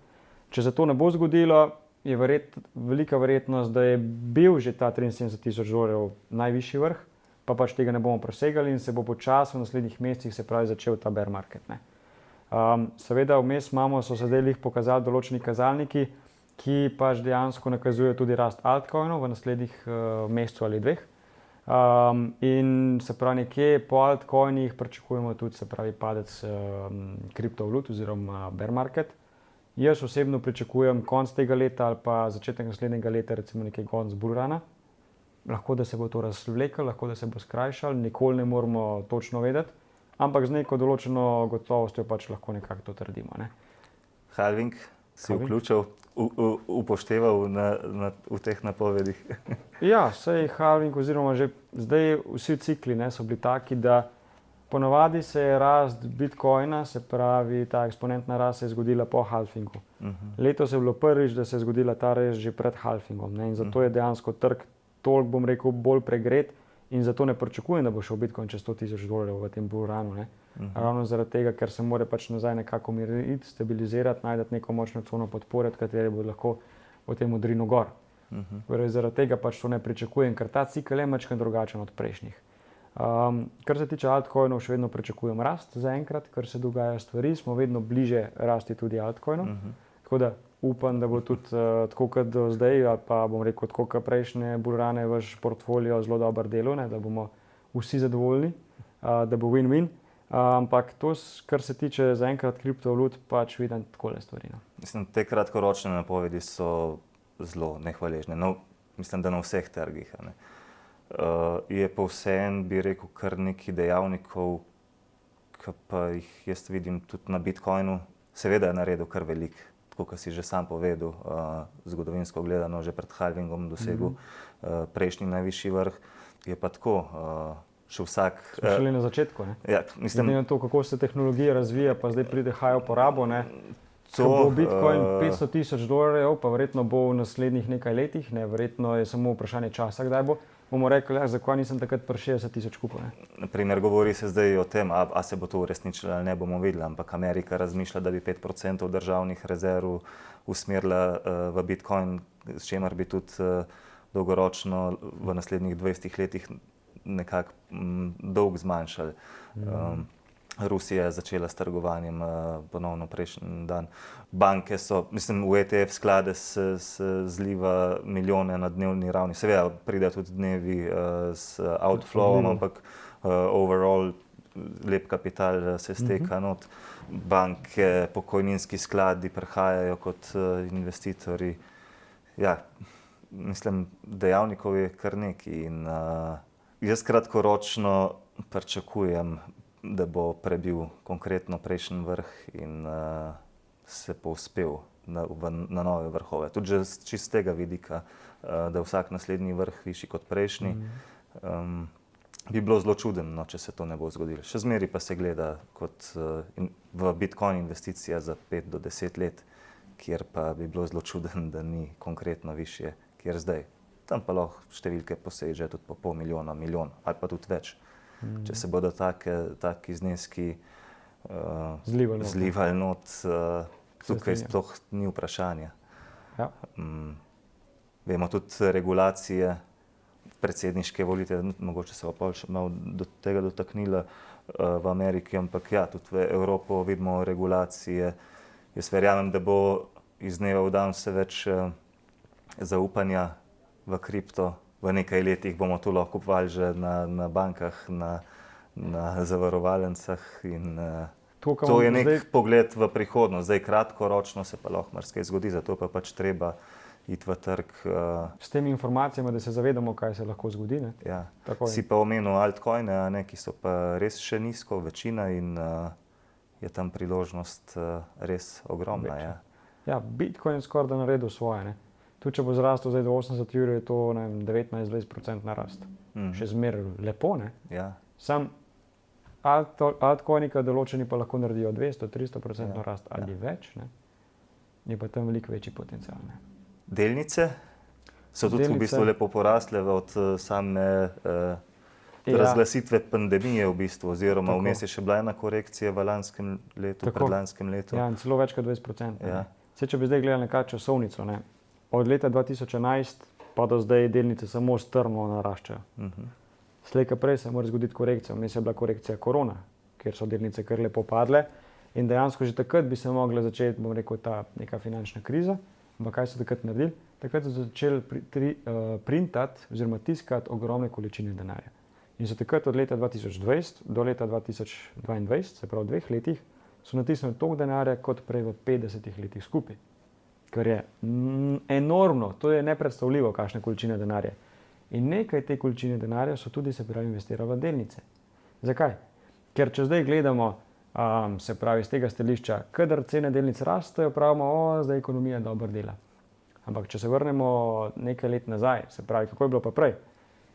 Če se to ne bo zgodilo, je velika verjetnost, da je bil že ta $73,000 najvišji vrh, pa pač tega ne bomo presegali in se bo počasi v naslednjih mesecih, se pravi, začel ta bear market. Seveda vmes so se zdaj pokazali določeni kazalniki, ki pač dejansko nakazujejo tudi rast altcoinov v naslednjih mesecu ali dveh. In se pravi, nekje po altcoinih pričakujemo tudi, se pravi, padec kriptovalut oziroma bear market. Jaz osebno pričakujem konec tega leta ali pa začetek naslednjega leta, recimo nekaj konec bullruna. Lahko, da se bo to razvlekel, lahko, da se bo skrajšal, nikoli ne moramo točno vedeti, ampak z neko določeno gotovostjo pač lahko nekako to trdimo. Halving si vključil, upošteval v teh napovedih? Ja, sej halving oziroma že zdaj vsi cikli so bili taki, da ponavadi se je rast Bitcoina, se pravi ta eksponentna rast se je zgodila po halvingu. Letos je bilo prvič, da se je zgodila ta rast že pred halvingom. In zato je dejansko trg toliko, bom rekel, bolj pregret in zato ne pričakujem, da bo šel Bitcoin čez $100,000 v tem bullrunu. Ravno zaradi tega, ker se mora pač nazaj nekako umiriti, stabilizirati, najti neko močno cono podpore, od katere bo lahko potem odrinil gor. Zaradi tega pač to ne pričakujem, ker ta cikel je malo drugačen od prejšnjih. Kar se tiče altcoinov, še vedno pričakujem rast zaenkrat, ker se dogajajo stvari, smo vedno bliže rasti tudi altcoinov. Tako da upam, da bo tudi tako kot do zdaj, pa bom rekel tako kot prejšnje bullrune, vaš portfolio zelo dobro delal, da bomo vsi zadovoljni, da bo win-win. Ampak to, kar se tiče zaenkrat kriptovalut, pač vidim takole stvari. Mislim, te kratkoročne napovedi so zelo nehvaležne. Mislim, da na vseh trgih. Je pa vseeno, bi rekel, kar nekaj dejavnikov, ki pa jih jaz vidim tudi na Bitcoinu, seveda je naredil kar veliko, tako kot si že sam povedal, zgodovinsko gledano, že pred halvingom dosegel prejšnji najvišji vrh. Je pa tako, še vsak... Šele na začetku, ne? Ja, mislim... Glede na to, kako se tehnologija razvija, pa zdaj pride high uporabo, ne? To, ko bo Bitcoin $500,000, pa verjetno bo v naslednjih nekaj letih, ne? Verjetno je samo vprašanje časa, kdaj bo. Bomo rekli, zakaj nisem takrat pri 60,000 kupil, ne? Naprimer, govori se zdaj o tem, a se bo to uresničilo ali ne, bomo videli, ampak Amerika razmišlja, da bi 5% državnih rezerv usmerila v Bitcoin, s čimer bi tudi dolgoročno v naslednjih 20 letih nekako dolg zmanjšali. Rusija je začela s trgovanjem ponovno prejšnji dan. Banke so, mislim, v ETF sklade se zliva milijone na dnevni ravni. Seveda pride tudi dnevi s outflowom, ampak overall lep kapital se steka not. Banke, pokojninski skladi prihajajo kot investitorji. Ja, mislim, dejavnikov je kar nekaj in jaz kratkoročno pričakujem, da bo prebil konkretno prejšnji vrh in se povzpel na nove vrhove. Tudi že čist tega vidika, da vsak naslednji vrh višji kot prejšnji, bi bilo zelo čudno, če se to ne bo zgodilo. Še zmeraj pa se gleda kot v Bitcoin investicija za 5 do 10 let, kjer pa bi bilo zelo čudno, da ni konkretno višje, kjer zdaj. Tam pa lahko številke poseže tudi po $500,000, milijon ali pa tudi več. Če se bodo taki zneski zlivali not, tukaj sploh ni vprašanja. Ja. Vemo tudi regulacije, predsedniške volitve, mogoče se pa še malo do tega dotaknila v Ameriki, ampak ja, tudi v Evropo vidimo regulacije. Jaz verjamem, da bo iz dneva v dan vse več zaupanja v kripto. V nekaj letih bomo to lahko kupovali že na bankah, na zavarovalnicah in to je nek pogled v prihodnost. Zdaj kratkoročno se pa lahko marsikaj zgodi, zato pa pač treba iti v trg. S temi informacijami, da se zavedamo, kaj se lahko zgodi, ne? Ja. Si pa omenil altcoine, ki so pa res še nizko, večina in je tam priložnost res ogromna. Ja, Bitcoin je skoraj da naredil svoje, ne? Tudi če bo zrastel zdaj do 80 €, je to 19-20% narast. Še zmeraj lepo, ne? Ja. Sam altcoini, določeni pa lahko naredijo 200-300% narast ali več, ne? Je pa tam veliko večji potencial, ne? Delnice so tudi v bistvu lepo porastle od same razglasitve pandemije v bistvu, oziroma vmes je še bila ena korekcija v lanskem letu, predlanskem letu. Ja, in celo več kot 20%. Ja. Saj, če bi zdaj gledali nekaj časovnico, ne? Od leta 2011 pa do zdaj delnice samo strmo naraščajo. Slej ko prej se mora zgoditi korekcija. Vmes je bila korekcija korona, kjer so delnice kar lepo padle in dejansko že takrat bi se mogla začeti, bom rekel, ta neka finančna kriza. Ampak kaj so takrat naredili? Takrat so začeli printati oziroma tiskati ogromne količine denarja. In so takrat od leta 2020 do leta 2022, se pravi v 2 letih, so natisnili toliko denarja kot prej v 50 letih skupaj. Kar je enormno, to je nepredstavljivo, kakšne količine denarja. In nekaj te količine denarja so tudi, se pravi, investirali v delnice. Zakaj? Ker če zdaj gledamo, se pravi, z tega stališča, kadar cene delnic rastejo, pravimo, zdaj ekonomija dobro dela. Ampak če se vrnemo nekaj let nazaj, se pravi, kako je bilo pa prej?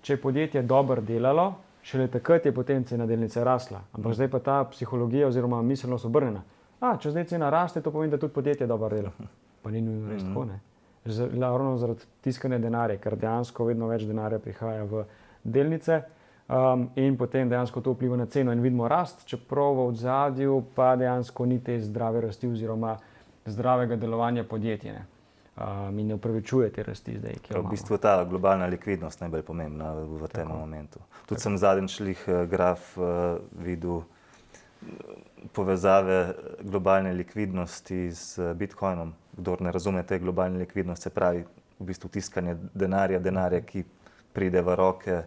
Če je podjetje dobro delalo, šele takrat je potem cena delnice rasla. Ampak zdaj pa ta psihologija oziroma miselnost obrnjena. Če zdaj cena raste, to pomeni, da tudi podjetje dobro dela. Pa ni nujno res tako, ne? Ravno zaradi tiskanja denarja, ker dejansko vedno več denarja prihaja v delnice in potem dejansko to vpliva na ceno in vidimo rast, čeprav v ozadju pa dejansko ni te zdrave rasti oziroma zdravega delovanja podjetja, ne? Mi ne upravičuje te rasti zdaj, ki jo imamo. V bistvu ta globalna likvidnost najbolj pomembna v tem momentu. Tudi sem zadnjič graf videl povezave globalne likvidnosti z Bitcoinom. Kdor ne razume te globalne likvidnosti, se pravi v bistvu tiskanje denarja, ki pride v roke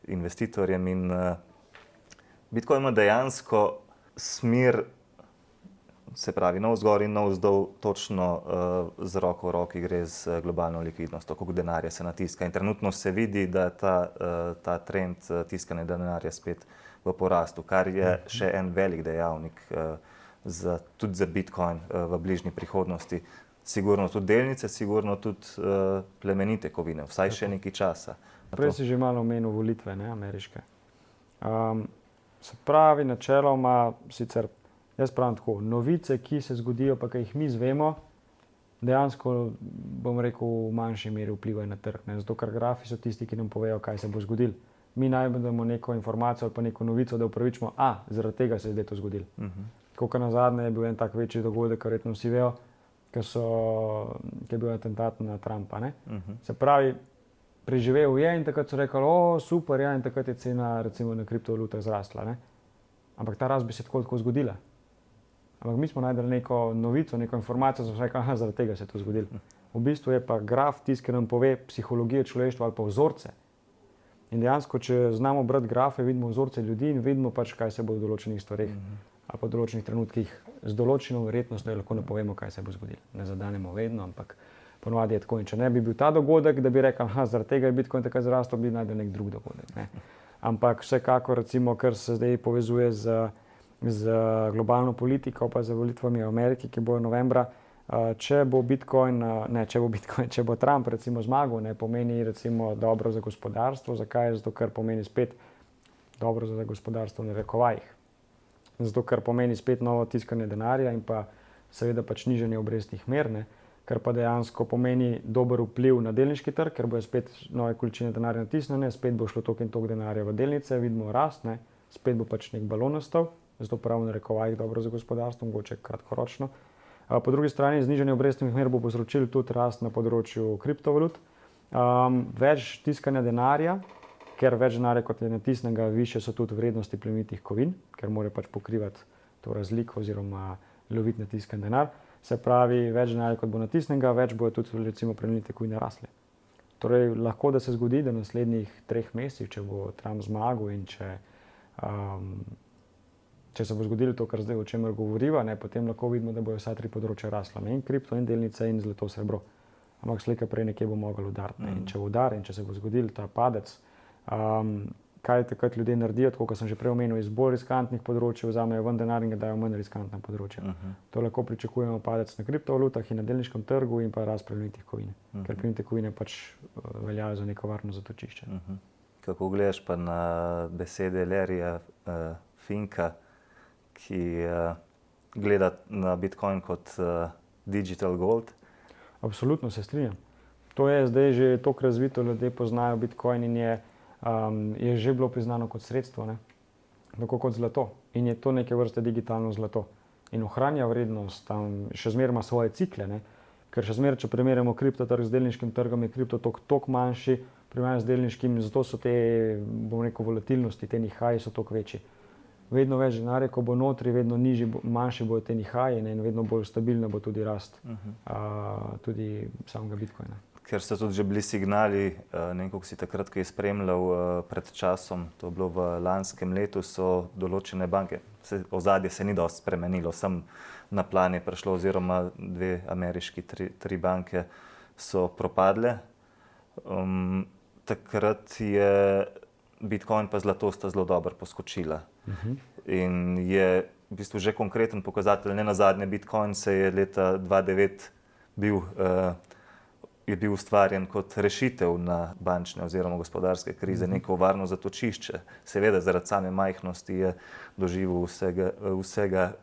investitorjem in Bitcoin ima dejansko smer, se pravi navzgor in navzdol, točno z roko v roki gre z globalno likvidnostjo, koliko denarja se natiska. In trenutno se vidi, da ta trend tiskanja denarja spet v porastu, kar je še en velik dejavnik tudi za Bitcoin v bližnji prihodnosti. Sigurno tudi delnice, sigurno tudi plemenite kovine, vsaj še nekaj časa. Prej si že malo omenil volitve, ne, ameriške. Se pravi, načeloma, sicer jaz pravim tako, novice, ki se zgodijo, pa ki jih mi izvemo, dejansko, bom rekel, v manjši meri vplivajo na trg. Ne? Zato, ker grafi so tisti, ki nam povejo, kaj se bo zgodilo. Mi najdemo neko informacijo ali pa neko novico, da upravičimo, zaradi tega se je zdaj to zgodilo. Kot na zadnje je bil en tak večji dogodek, kar verjetno vsi vejo, ki je bil atentat na Trumpa. Ne? Se pravi, preživel je in takrat so rekli, super, ja, in takrat je cena recimo na kriptovalutah zrasla. Ne? Ampak ta rast bi se tako zgodila. Ampak mi smo najdeli neko novico, neko informacijo, da smo rekli, zaradi tega se je to zgodilo. V bistvu je pa graf tisti, ki nam pove psihologijo človeštva ali pa vzorce. In dejansko, če znamo brati grafe, vidimo vzorce ljudi in vidimo pač, kaj se bo v določenih stvareh ali pa v določenih trenutkih z določeno verjetnostjo lahko napovemo, kaj se bo zgodilo. Ne zadanemo vedno, ampak ponovadi je tako. In če ne bi bil ta dogodek, da bi rekel, zaradi tega je Bitcoin tako zrastel, bi najdel nek drug dogodek. Ne. Ampak vsekakor, recimo, kar se zdaj povezuje z globalno politiko, pa z volitvami v Ameriki, ki bojo novembra, če bo Trump recimo zmagal, ne pomeni recimo dobro za gospodarstvo. Zakaj? Zato, ker pomeni spet dobro za gospodarstvo v narekovajih. Zato, ker pomeni spet novo tiskanje denarja in pa seveda pač nižanje obrestnih mer, ne? Kar pa dejansko pomeni dober vpliv na delniški trg, ker bojo spet nove količine denarja natisnjene, spet bo šlo toliko in toliko denarja v delnice, vidimo rast, ne? Spet bo pač nek balon nastal, zato prav v narekovajih dobro za gospodarstvo, mogoče kratkoročno. Po drugi strani znižanje obrestnih mer bo povzročilo tudi rast na področju kriptovalut. Več tiskanja denarja, ker več denarja kot je natisnjenega, više so tudi vrednosti plemenitih kovin, ker mora pač pokrivati to razliko oziroma loviti natiskan denar. Se pravi, več denarja kot bo natisnjenega, več bojo tudi recimo plemenite kovine rasle. Torej, lahko da se zgodi, da v naslednjih 3 mesecih, če bo Trump zmagal in če se bo zgodilo to, kar zdaj o čemer govoriva, ne, potem lahko vidimo, da bojo vsa 3 področja rasla. Ne, in kripto, in delnice, in zlato, srebro. Ampak slej prej nekje bo mogel udariti. In če bo udar in če se bo zgodil ta padec, kaj takrat ljudje naredijo, tako kot sem že prej omenil, iz bolj riskantnih področij vzamejo ven denar in ga dajo manj riskantna področja. To lahko pričakujemo padec na kriptovalutah in na delniškem trgu in pa rast plemenitih kovin. Ker plemenite kovine pač veljajo za neko varno zatočišče. Kako gledaš pa na besede Larryja Finka, ki gleda na Bitcoin kot digital gold? Absolutno se strinjam. To je zdaj že toliko razvito, ljudje poznajo Bitcoin in je že bilo priznano kot sredstvo, ne? Tako kot zlato. In je to neke vrste digitalno zlato. In ohranja vrednost, tam še zmeraj ima svoje cikle, ne? Ker še zmeraj, če primerjamo kriptotrg z delniškim trgom, je kriptotok toliko manjši, primerjamo z delniškim, zato so te, bom rekel, volatilnosti, te nihaji so toliko večji. Vedno več denarja, ko bo notri, vedno nižji, manjši bojo te nihaji in vedno bolj stabilna bo tudi rast tudi samega Bitcoina. Ker so tudi že bili signali, nekako si takrat, ko je spremljal pred časom, to je bilo v lanskem letu, so določene banke, ozadje se ni dosti spremenilo, sem na plan je prišlo, oziroma 2 ameriški, 3 banke so propadle. Takrat je Bitcoin pa zlato sta zelo dobro poskočila. In je v bistvu že konkreten pokazatelj, ne nazadnje Bitcoin se je leta 2009 bil ustvarjen kot rešitev na bančne oziroma gospodarske krize, neko varno zatočišče. Seveda zaradi same majhnosti je doživel vsega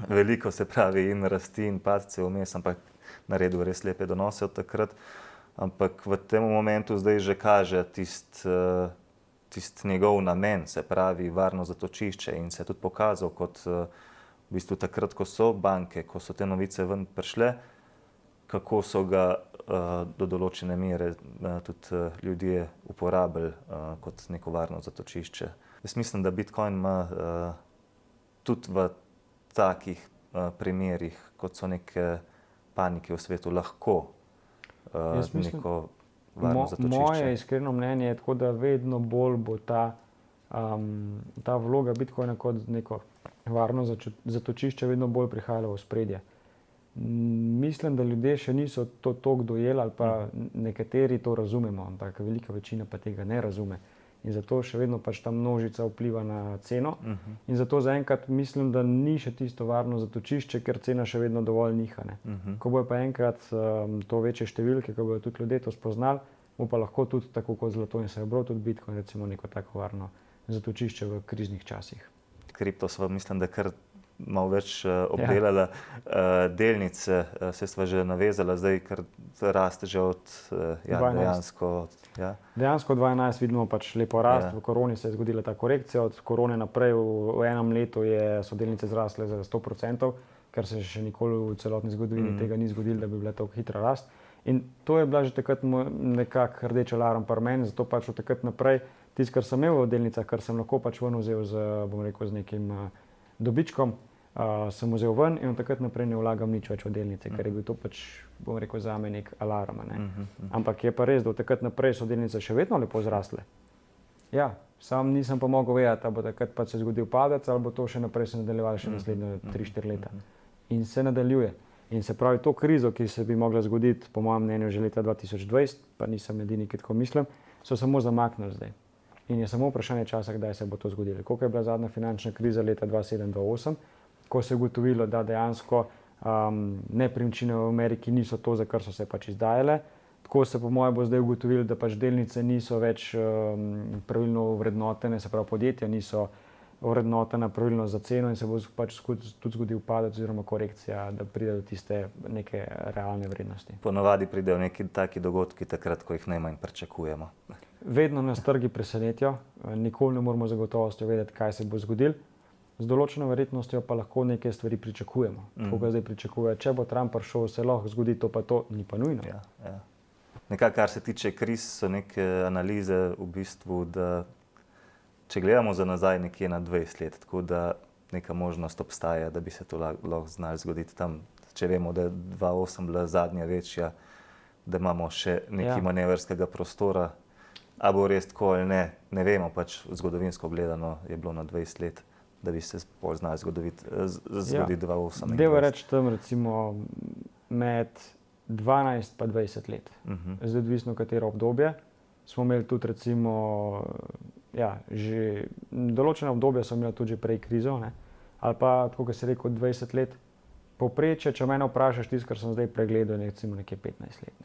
veliko, se pravi in rasti in padce vmes, ampak naredil res lepe donose od takrat. Ampak v tem momentu zdaj že kaže tisti njegov namen, se pravi varno zatočišče, in se je tudi pokazal kot v bistvu takrat, ko so banke, ko so te novice ven prišle, kako so ga do določene mere tudi ljudje uporabili kot neko varno zatočišče. Jaz mislim, da Bitcoin ima tudi v takih primerih, kot so neke panike v svetu, lahko neko varno zatočišče. Moje iskreno mnenje je tako, da vedno bolj bo ta vloga Bitcoina kot neko varno zatočišče vedno bolj prihajala v ospredje. Mislim, da ljudje še niso to toliko dojeli, ali pa nekateri to razumemo, ampak velika večina pa tega ne razume. In zato še vedno pač ta množica vpliva na ceno. In zato zaenkrat mislim, da ni še tisto varno zatočišče, ker cena še vedno dovolj niha. Ko bojo pa enkrat to večje številke, ko bojo tudi ljudje to spoznali, bo pa lahko tudi tako kot zlato in srebro, tudi Bitcoin recimo neko tako varno zatočišče v kriznih časih. Kripto sva, mislim, da kar malo več obdelala. Delnice, se sva že navezala, zdaj kar raste že od dejansko. Ja. Dejansko 2011 vidimo pač lepo rast, v koroni se je zgodila ta korekcija, od korone naprej v enem letu so delnice zrasle za 100%, ker se še nikoli v celotni zgodovini tega ni zgodilo, da bi bila tako hitra rast. In to je bila že takrat nekak rdeč alarm pri meni, zato pač od takrat naprej tisto, kar sem imel v delnicah, kar sem lahko pač ven vzel z nekim dobičkom, sem vzel ven in od takrat naprej ne vlagam nič več v delnice, ker je bil to pač, zame nek alarm. Ampak je pa res, da od takrat naprej so delnice še vedno lepo zrasle. Ja, sam nisem pa mogel vedeti, ali bo takrat pač se zgodil padec, ali bo to še naprej se nadaljevalo še naslednje 3-4 leta. In se nadaljuje. In se pravi, to krizo, ki se bi mogla zgoditi, po mojem mnenju, že leta 2020, pa nisem edini, ki tako mislim, so samo zamaknili zdaj. In je samo vprašanje časa, kdaj se bo to zgodilo. Koliko je bila zadnja finančna kriza leta 2007-2008, ko se je ugotovilo, da dejansko nepremičnine v Ameriki niso to, za kar so se pač izdajale. Tako se po mojem bo zdaj ugotovilo, da pač delnice niso več pravilno vrednotene, se pravi podjetja niso vrednotena pravilno za ceno in se bo pač tudi zgodil padec oziroma korekcija, da pride do tiste neke realne vrednosti. Ponavadi pridejo neki taki dogodki takrat, ko jih najmanj pričakujemo. Vedno nas trgi presenetijo, nikoli ne moramo z gotovostjo vedeti, kaj se bo zgodilo. Z določeno verjetnostjo pa lahko neke stvari pričakujemo. Tako ga zdaj pričakuje, če bo Trump prišel, se lahko zgodi to pa to, ni pa nujno. Ja. Nekako, kar se tiče kriz, so neke analize v bistvu, da če gledamo za nazaj nekje na 20 let, tako da neka možnost obstaja, da bi se to lahko znalo zgoditi tam. Če vemo, da je 2008 bila zadnja večja, da imamo še nekaj manevrskega prostora, a bo res tako ali ne, ne vemo, pač zgodovinsko gledano je bilo na 20 let, da bi se bolj znali zgoditi 2008. Deva reči tam recimo med 12 pa 20 let. Zdaj odvisno katero obdobje. Smo imeli tudi recimo, že določene obdobja so imeli tudi že prej krizo, ali pa, tako kot si rekel, 20 let. Povprečje, če mene vprašaš, tisto, kar sem zdaj pregledal, je recimo nekje 15 let.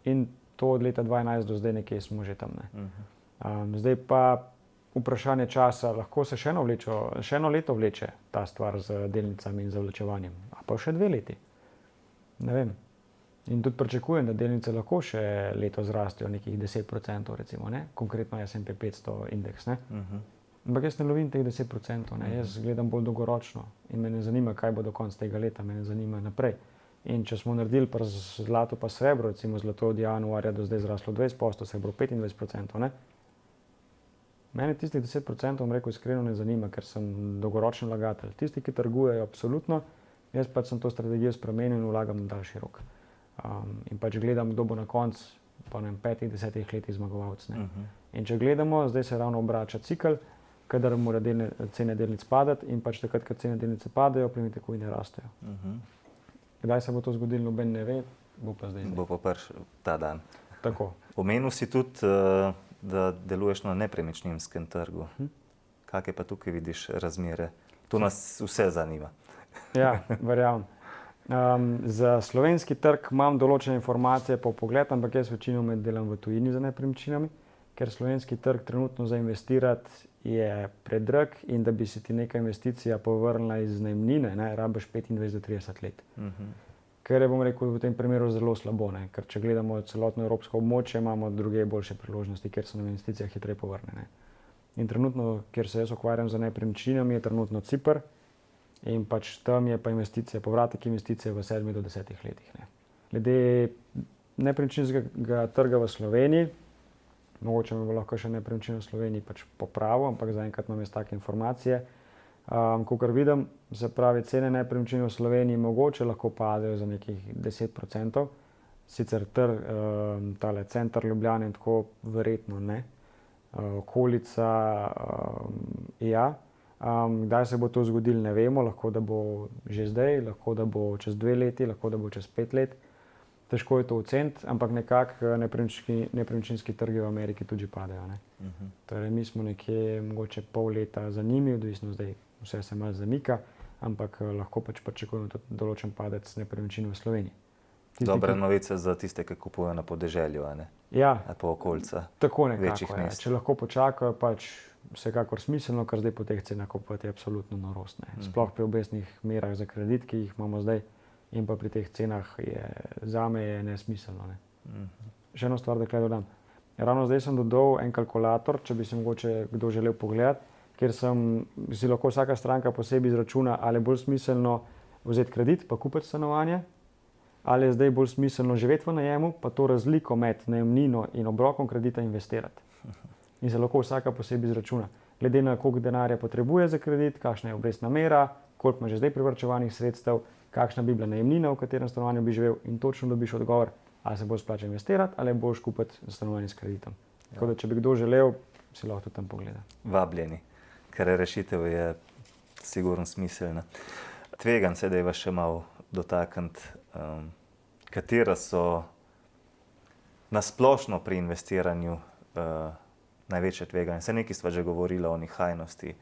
In to od leta 2012 do zdaj nekje smo že tam. Zdaj pa vprašanje časa, lahko se še eno leto vleče ta stvar z delnicami in zavlačevanjem, a pa še 2 leti. Ne vem. In tudi pričakujem, da delnice lahko še leto zrastejo nekih 10%, recimo, konkretno S&P 500 indeks. Ampak jaz ne lovim teh 10%, jaz gledam bolj dolgoročno in me ne zanima, kaj bo do konca tega leta, me ne zanima naprej. In če smo naredili pri zlatu pa srebro, recimo zlato od januarja do zdaj zraslo 20%, srebro 25%, mene tistih 10%, rekel iskreno, ne zanima, ker sem dolgoročen vlagatelj. Tisti, ki trgujejo, absolutno, jaz pač sem to strategijo spremenil in vlagam na daljši rok. In pač gledam, kdo bo na koncu, po 5-10 letih zmagovalec. In če gledamo, zdaj se ravno obrača cikel, kadar mora cene delnic padati in pač takrat, kad cene delnice padajo, tekovine rastejo. Kdaj se bo to zgodilo, noben ne ve, bo pa zdaj. Bo pa prišel ta dan. Tako. Omenil si tudi, da deluješ na nepremičninskem trgu. Kakšne pa tukaj vidiš razmere? To nas vse zanima. Ja, verjamem. Za slovenski trg imam določene informacije po pogled, ampak jaz večinoma delam v tujini za nepremičninami, ker slovenski trg trenutno za investirati je predrag in da bi se ti neka investicija povrnila iz najemnine, rabiš 25 do 30 let. Ker je, bom rekel, v tem primeru zelo slabo, ker če gledamo celotno evropsko območje, imamo druge boljše priložnosti, kjer se nam investicija hitreje povrne. In trenutno, kjer se jaz ukvarjam za nepremičninami, je trenutno Ciper. In pač tam je pa investicija, povratek investicije v 7 do 10 letih. Glede nepremičninskega trga v Sloveniji, mogoče me bo lahko še nepremičnine v Sloveniji pač popravil, ampak zaenkrat imam jaz take informacije. Kakor vidim, se pravi, cene nepremičnin v Sloveniji mogoče lahko padejo za nekih 10%, sicer tale center Ljubljane in tako verjetno ne, okolica Kdaj se bo to zgodilo, ne vemo, lahko da bo že zdaj, lahko da bo čez 2 leti, lahko da bo čez 5 let. težko je to oceniti, ampak nekako nepremičninski trgi v Ameriki tudi padejo. Ne? Torej, mi smo nekje mogoče pol leta za njimi, odvisno zdaj vse se malo zamika, ampak lahko pač pričakujemo tudi določen padec nepremičnin v Sloveniji. Dobra novica za tiste, ki kupujejo na podeželju, a ne? Ja, Pa okolica tako večjih nekako. Ja. mest. Če lahko počakajo, pač vsekakor smiselno, ker zdaj po teh cenah kupovati je absolutno norost. Sploh pri obrestnih merah za kredit, ki jih imamo zdaj, in pa pri teh cenah je zame je nesmiselno. Ne. Še eno stvar, da kaj dodam. Ravno zdaj sem dodal en kalkulator, če bi se mogoče kdo želel pogledati, kjer si lahko vsaka stranka posebej izračuna, ali je bolj smiselno vzeti kredit pa kupiti stanovanje, ali je zdaj bolj smiselno živeti v najemu, pa to razliko med najemnino in obrokom kredita investirati. In se lahko vsaka posebej izračuna. Glede na koliko denarja potrebuje za kredit, kakšna je obrestna mera, koliko ima že zdaj privarčevanih sredstev, kakšna bi bila najemnina, v katerem stanovanju bi živel, in točno dobiš odgovor, ali se boš splačal investirati ali boš kupiti stanovanje s kreditom. Tako da, če bi kdo želel, si lahko tam pogleda. Vabljeni, ker rešitev je sigurno smiselna. Tvegam se, da je vas še malo dotakniti, katera so nasplošno pri investiranju največje tveganje. Saj nekaj sva že govorila o nihajnosti.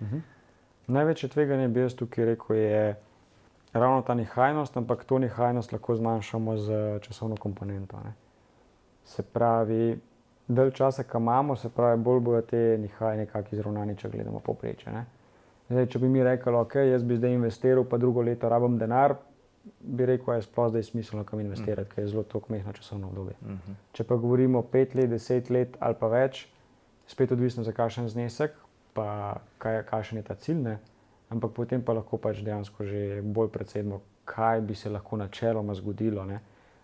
Največje tveganje bi jaz tukaj rekel je ravno ta nihajnost, ampak to nihajnost lahko zmanjšamo z časovno komponento. Ne. Se pravi, dalj časa, ki imamo, se pravi, bolj bojo te nihaje nekako izravnani, če gledamo povprečje. Ne. Zdaj, če bi mi rekli, ok, jaz bi zdaj investiral, pa drugo leto rabim denar, bi rekel, je sploh zdaj smiselno kam investirati, ker je zelo toliko mehno časovno obdobje. Če pa govorimo 5 let, 10 let ali pa več, spet odvisno za kakšen znesek, pa kakšen je ta cilj, ne? Ampak potem pa lahko pač dejansko že bolj predsedmo, kaj bi se lahko načeloma zgodilo, ne?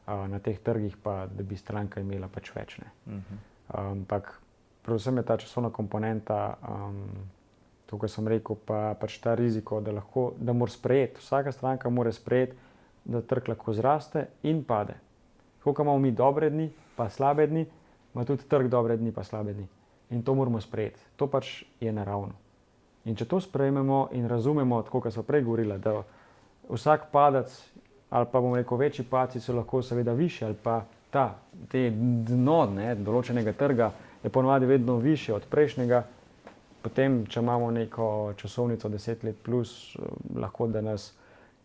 Na teh trgih, pa da bi stranka imela pač več. Ne? Ampak predvsem je ta časovna komponenta, to, kar sem rekel, pa pač ta riziko, da mora sprejeti, vsaka stranka mora sprejeti, da trg lahko zraste in pade. Koliko imamo mi dobre dni, pa slabe dni, ima tudi trg dobre dni, pa slabe dni. In to moramo sprejeti. To pač je naravno. In če to sprejmemo in razumemo, tako kot smo prej govorili, da vsak padec, ali pa bomo rekel večji padci, so lahko seveda višji, ali pa te dno določenega trga je ponovadi vedno višje od prejšnjega, potem, če imamo neko časovnico 10 let plus, lahko da nas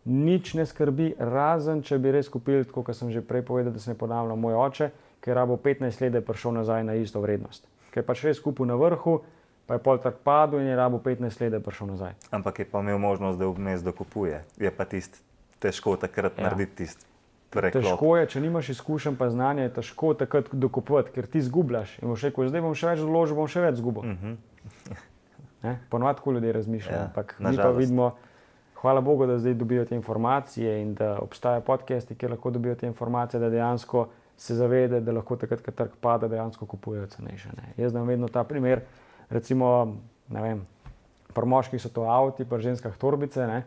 nič ne skrbi, razen če bi res kupili, tako kot sem že prej povedal, da se ne ponavljam, moj oče, ki je rabo 15 let, da je prišel nazaj na isto vrednost. Ker je pač res kupil na vrhu, pa je pol trg padel in je rabo 15 let, da je prišel nazaj. Ampak je pa imel možnost, da vmes dokupuje. Je pa težko takrat narediti tisti preklop. Težko je, če nimaš izkušenj pa znanja, je težko takrat dokupovati, ker ti zgubljaš. In boš rekel, zdaj bom še več doložil, bom še več zgubil. Ponovadi tako ljudje razmišljajo, ampak mi pa vidimo, hvala Bogu, da zdaj dobijo te informacije in da obstajajo podcasti, kjer lahko dobijo te informacije, da dejansko se zavede, da lahko takrat, ko trg pada, dejansko kupujejo cenejše. Jaz znam vedno ta primer, recimo, ne vem, pri moških so to avti, pri ženskah torbice, ne.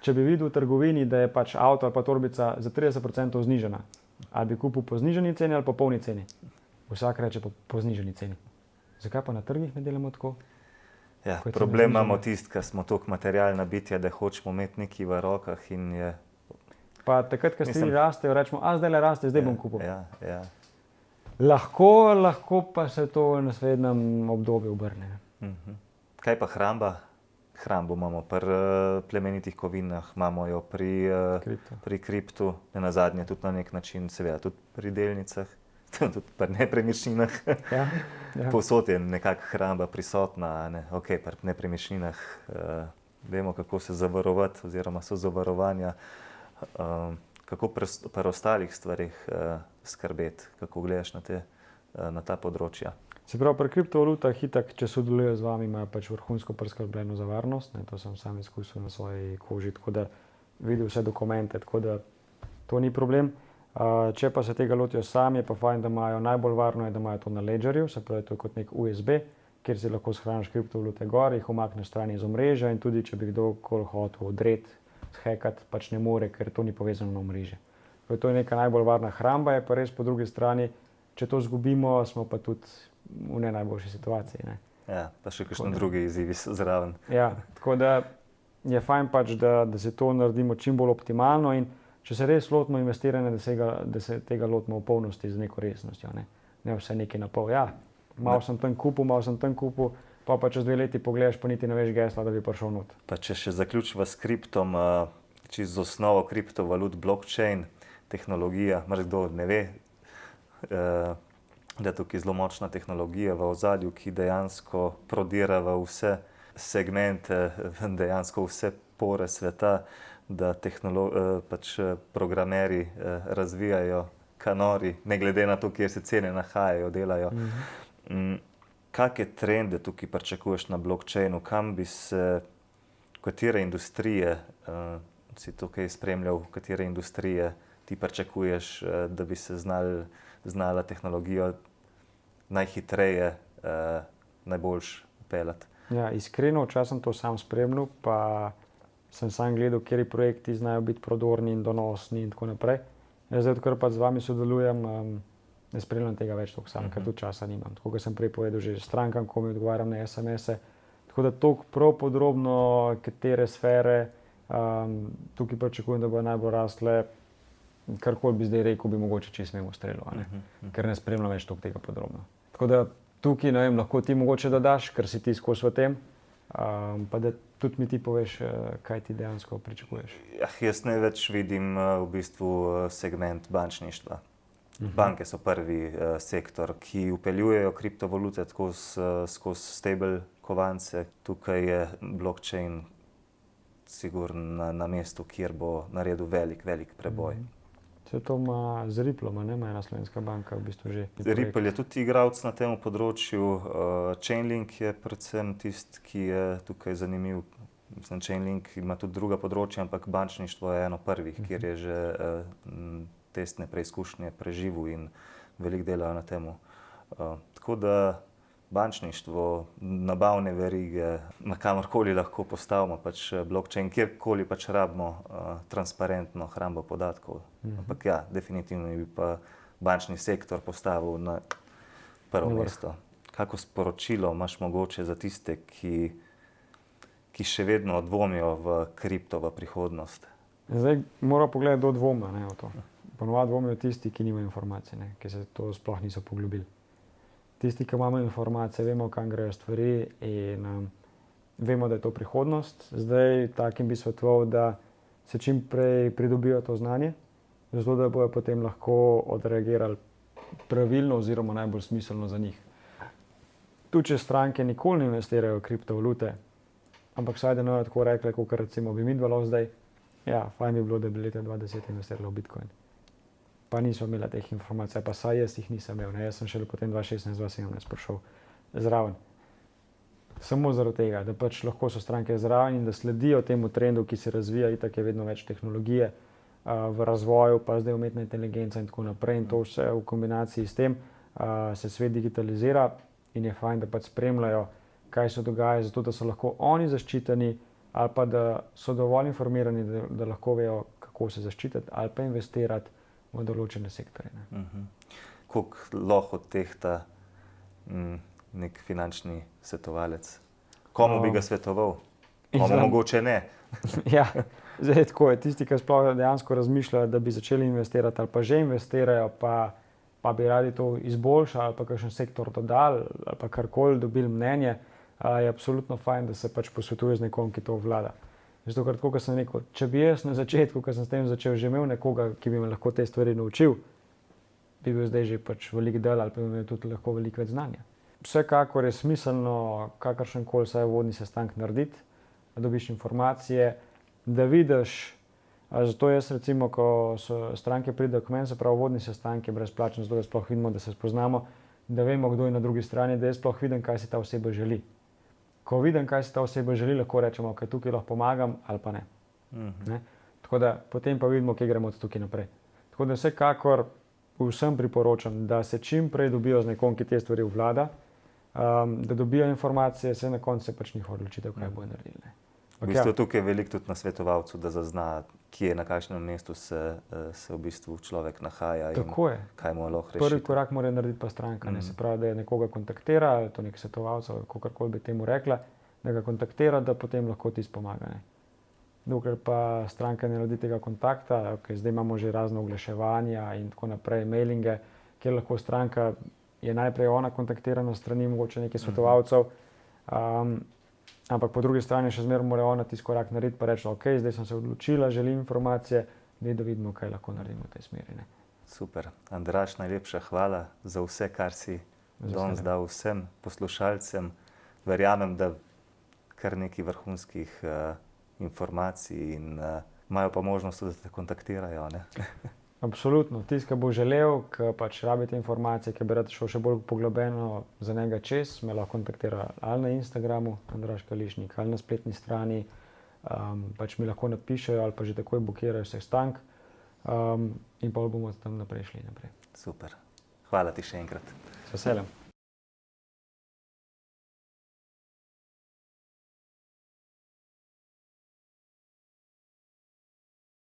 Če bi videl v trgovini, da je pač avto ali pa torbica za 30% znižana, ali bi kupil po znižani ceni ali po polni ceni? Vsak reče po znižani ceni. Zakaj pa na trgih ne delamo tako? Ja, problem imamo tisti, ker smo toliko materialna bitja, da hočemo imeti nekaj v rokah in je... Pa takrat, ko stvari rastejo, rečemo, zdaj le raste, zdaj bom kupil. Ja. Lahko pa se to v naslednjem obdobju obrne. Kaj pa hramba? Hrambo imamo pri plemenitih kovinah, imamo jo pri kriptu, nenazadnje tudi na nek način, seveda tudi pri delnicah, tudi pri nepremičninah. Ja. Povsod je nekako hramba prisotna, ne? Ok, pri nepremičninah vemo, kako se zavarovati oziroma so zavarovanja, kako pri ostalih stvarih skrbeti, kako gledaš na ta področja. Se pravi, pri kriptovalutah itak, če sodelujejo z vami, imajo pač vrhunsko priskrbljeno za varnost, to sem sam izkusil na svoji koži, tako da videl vse dokumente, tako da to ni problem. Če pa se tega lotijo sami, je pa fajn, da imajo, najbolj varno je, da imajo to na ledgerju, se pravi, to je kot nek USB, kjer si lahko shraniš kriptovalute gor, jih umakneš stran iz omrežja in tudi, če bi kdorkoli hotel odreti, zhekati, pač ne more, ker to ni povezano na omrežje. To je neka najbolj varna hramba, je pa res po drugi strani, če to zgubimo, smo pa tudi v ne najboljši situaciji. Ne? Ja, pa še kakšni drugi izzivi so zraven. Ja, tako da je fajn pač, da se to naredimo čim bolj optimalno in če se res lotimo investiranja, da se tega lotimo v polnosti z neko resnostjo, ne vse nekaj na pol. Ja, malo sem tam kupil, pa čez 2 leti pogledaš, pa niti ne veš gesla, da bi prišel not. Pa če še zaključiva s kriptom, čisto z osnovo kriptovalut, blockchain, tehnologija, marsikdo ne ve, da je tukaj zelo močna tehnologija v ozadju, ki dejansko prodira v vse segmente, dejansko vse pore sveta, da pač programerji razvijajo kanori, ne glede na to, kjer se cene nahajajo, delajo. Kakšne trende tukaj pričakuješ na blockchainu? Kam bi se, katere industrije si tukaj spremljal, katere industrije ti pričakuješ, da bi se znala tehnologijo najhitreje, najboljš peljati? Ja, iskreno, včasih sem to sam spremljal, pa sem sam gledal, kateri projekti znajo biti prodorni in donosni in tako naprej. Zdaj, odkar pa z vami sodelujem, ne spremljam tega več toliko sam, ker tudi časa nimam. Tako kot sem prej povedal, že strankam, ko mi odgovarjam na SMS-e. Tako da toliko prav podrobno, katere sfere, tukaj pričakujem, da bo najbolj rastle, karkoli bi zdaj rekel, bi mogoče čisto mimo streljal, ker ne spremljam več toliko tega podrobno. Tako da tukaj, ne vem, lahko ti mogoče dodaš, ker si ti skozi v tem, pa da tudi mi ti poveš, kaj ti dejansko pričakuješ. Jaz največ vidim v bistvu segment bančništva. Banke so prvi sektor, ki vpeljujejo kriptovalute skozi stable kovance. Tukaj je blockchain sigurno na mestu, kjer bo naredil velik preboj. Vse to ima z Ripplom, ne? Ima ena slovenska banka v bistvu že. Ripple je tudi igralec na tem področju. Chainlink je predvsem tisti, ki je tukaj zanimiv. Mislim, Chainlink ima tudi druga področja, ampak bančništvo je eno prvih, kjer je že testne preizkušnje preživel in veliko delajo na temu. Tako da bančništvo, nabavne verige, na kamorkoli lahko postavimo pač blockchain, kjerkoli pač rabimo transparentno hrambo podatkov. Ampak ja, definitivno bi pa bančni sektor postavil na prvo mesto. Kako sporočilo imaš mogoče za tiste, ki še vedno dvomijo v kripto, v prihodnost? Zdaj mora pogledati, kdo dvoma v to. Ponovadi dvomijo tisti, ki nimajo informacij, ki se to sploh niso poglobili. Tisti, ki imamo informacije, vemo, kam grejo stvari in vemo, da je to prihodnost. Zdaj takim bi svetoval, da se čim prej pridobijo to znanje, zato da bojo potem lahko odreagirali pravilno oziroma najbolj smiselno za njih. Tudi če stranke nikoli ne investirajo v kriptovalute, ampak vsaj da ne bodo tako rekli, kot recimo bi mi dva zdaj, ja, fajn bi bilo, da bi leta 2010 investirali v Bitcoin. Pa nismo imeli teh informacij, pa saj jaz jih nisem imel. Jaz sem šele potem 2016-2017 prišel zraven. Samo zaradi tega, da pač lahko so stranke zraven in da sledijo temu trendu, ki se razvija, itak je vedno več tehnologije v razvoju, pa zdaj umetna inteligenca in tako naprej. In to vse v kombinaciji s tem se svet digitalizira in je fajn, da pač spremljajo, kaj se dogaja, zato da so lahko oni zaščiteni ali pa da so dovolj informirani, da lahko vejo, kako se zaščititi ali pa investirati v določene sektorje. Koliko lahko tehta nek finančni svetovalec? Komu bi ga svetoval? Komu mogoče ne? Ja, zdaj tako je. Tisti, ki sploh dejansko razmišljajo, da bi začeli investirati ali pa že investirajo, pa bi radi to izboljšali ali pa kakšen sektor dodali ali pa karkoli dobili mnenje, je absolutno fajn, da se pač posvetuje z nekom, ki to vlada. Zato, ker tako, kot sem rekel, če bi jaz na začetku, ko sem s tem začel, že imel nekoga, ki bi me lahko te stvari naučil, bi bil zdaj že pač veliko del ali pa bi imel tudi lahko veliko več znanja. Vsekakor je smiselno kakršenkoli vsaj vodni sestanek narediti, da dobiš informacije, da vidiš, zato jaz recimo, ko so stranke pridejo k meni, se pravi vodni sestanek je brezplačen, zato da sploh vidimo, da se spoznamo, da vemo, kdo je na drugi strani, da jaz sploh vidim, kaj si ta oseba želi. Ko vidim, kaj si ta oseba želi, lahko rečemo, kaj tukaj lahko pomagam ali pa ne. Tako da potem pa vidimo, kje gremo od tukaj naprej. Tako da vsekakor vsem priporočam, da se čim prej dobijo z nekom, ki te stvari obvlada, da dobijo informacije, se na koncu pač njihova odločitev, kaj bojo naredili. V bistvu tukaj je veliko tudi na svetovalcu, da zazna, kje, na kakšnem mestu se v bistvu človek nahaja in kaj mu lahko reši. Prvi korak mora narediti pa stranka, se pravi, da je nekoga kontaktira, ali to nek svetovalca, kakorkoli bi temu rekla, da ga kontaktira, da potem lahko tisto pomaga. dokler pa stranka ne naredi tega kontakta, okay, zdaj imamo že razne oglaševanja in tako naprej, mailinge, kjer lahko stranka je najprej ona kontaktirana strani mogoče nekaj svetovalcev, ampak po drugi strani še zmeraj mora ona tisti korak narediti pa reči, ok, zdaj sem se odločila, želim informacije, da vidimo, kaj lahko naredimo v tej smeri. Ne. Super. Andraž, najlepša hvala za vse, kar si danes dal vsem poslušalcem. Verjamem, da kar nekaj vrhunskih informacij in imajo pa možnost, da te kontaktirajo. Ne? Absolutno. Tisti, ki bo želel, ki pač rabite informacije, ki bi rad šel še bolj poglobljeno za njega čez, me lahko kontaktira ali na Instagramu, Andraž Kališnik, ali na spletni strani, pač mi lahko napišejo ali pa že takoj bukirajo sestank in pa bomo tam naprej šli naprej. Super. Hvala ti še enkrat. Z veseljem.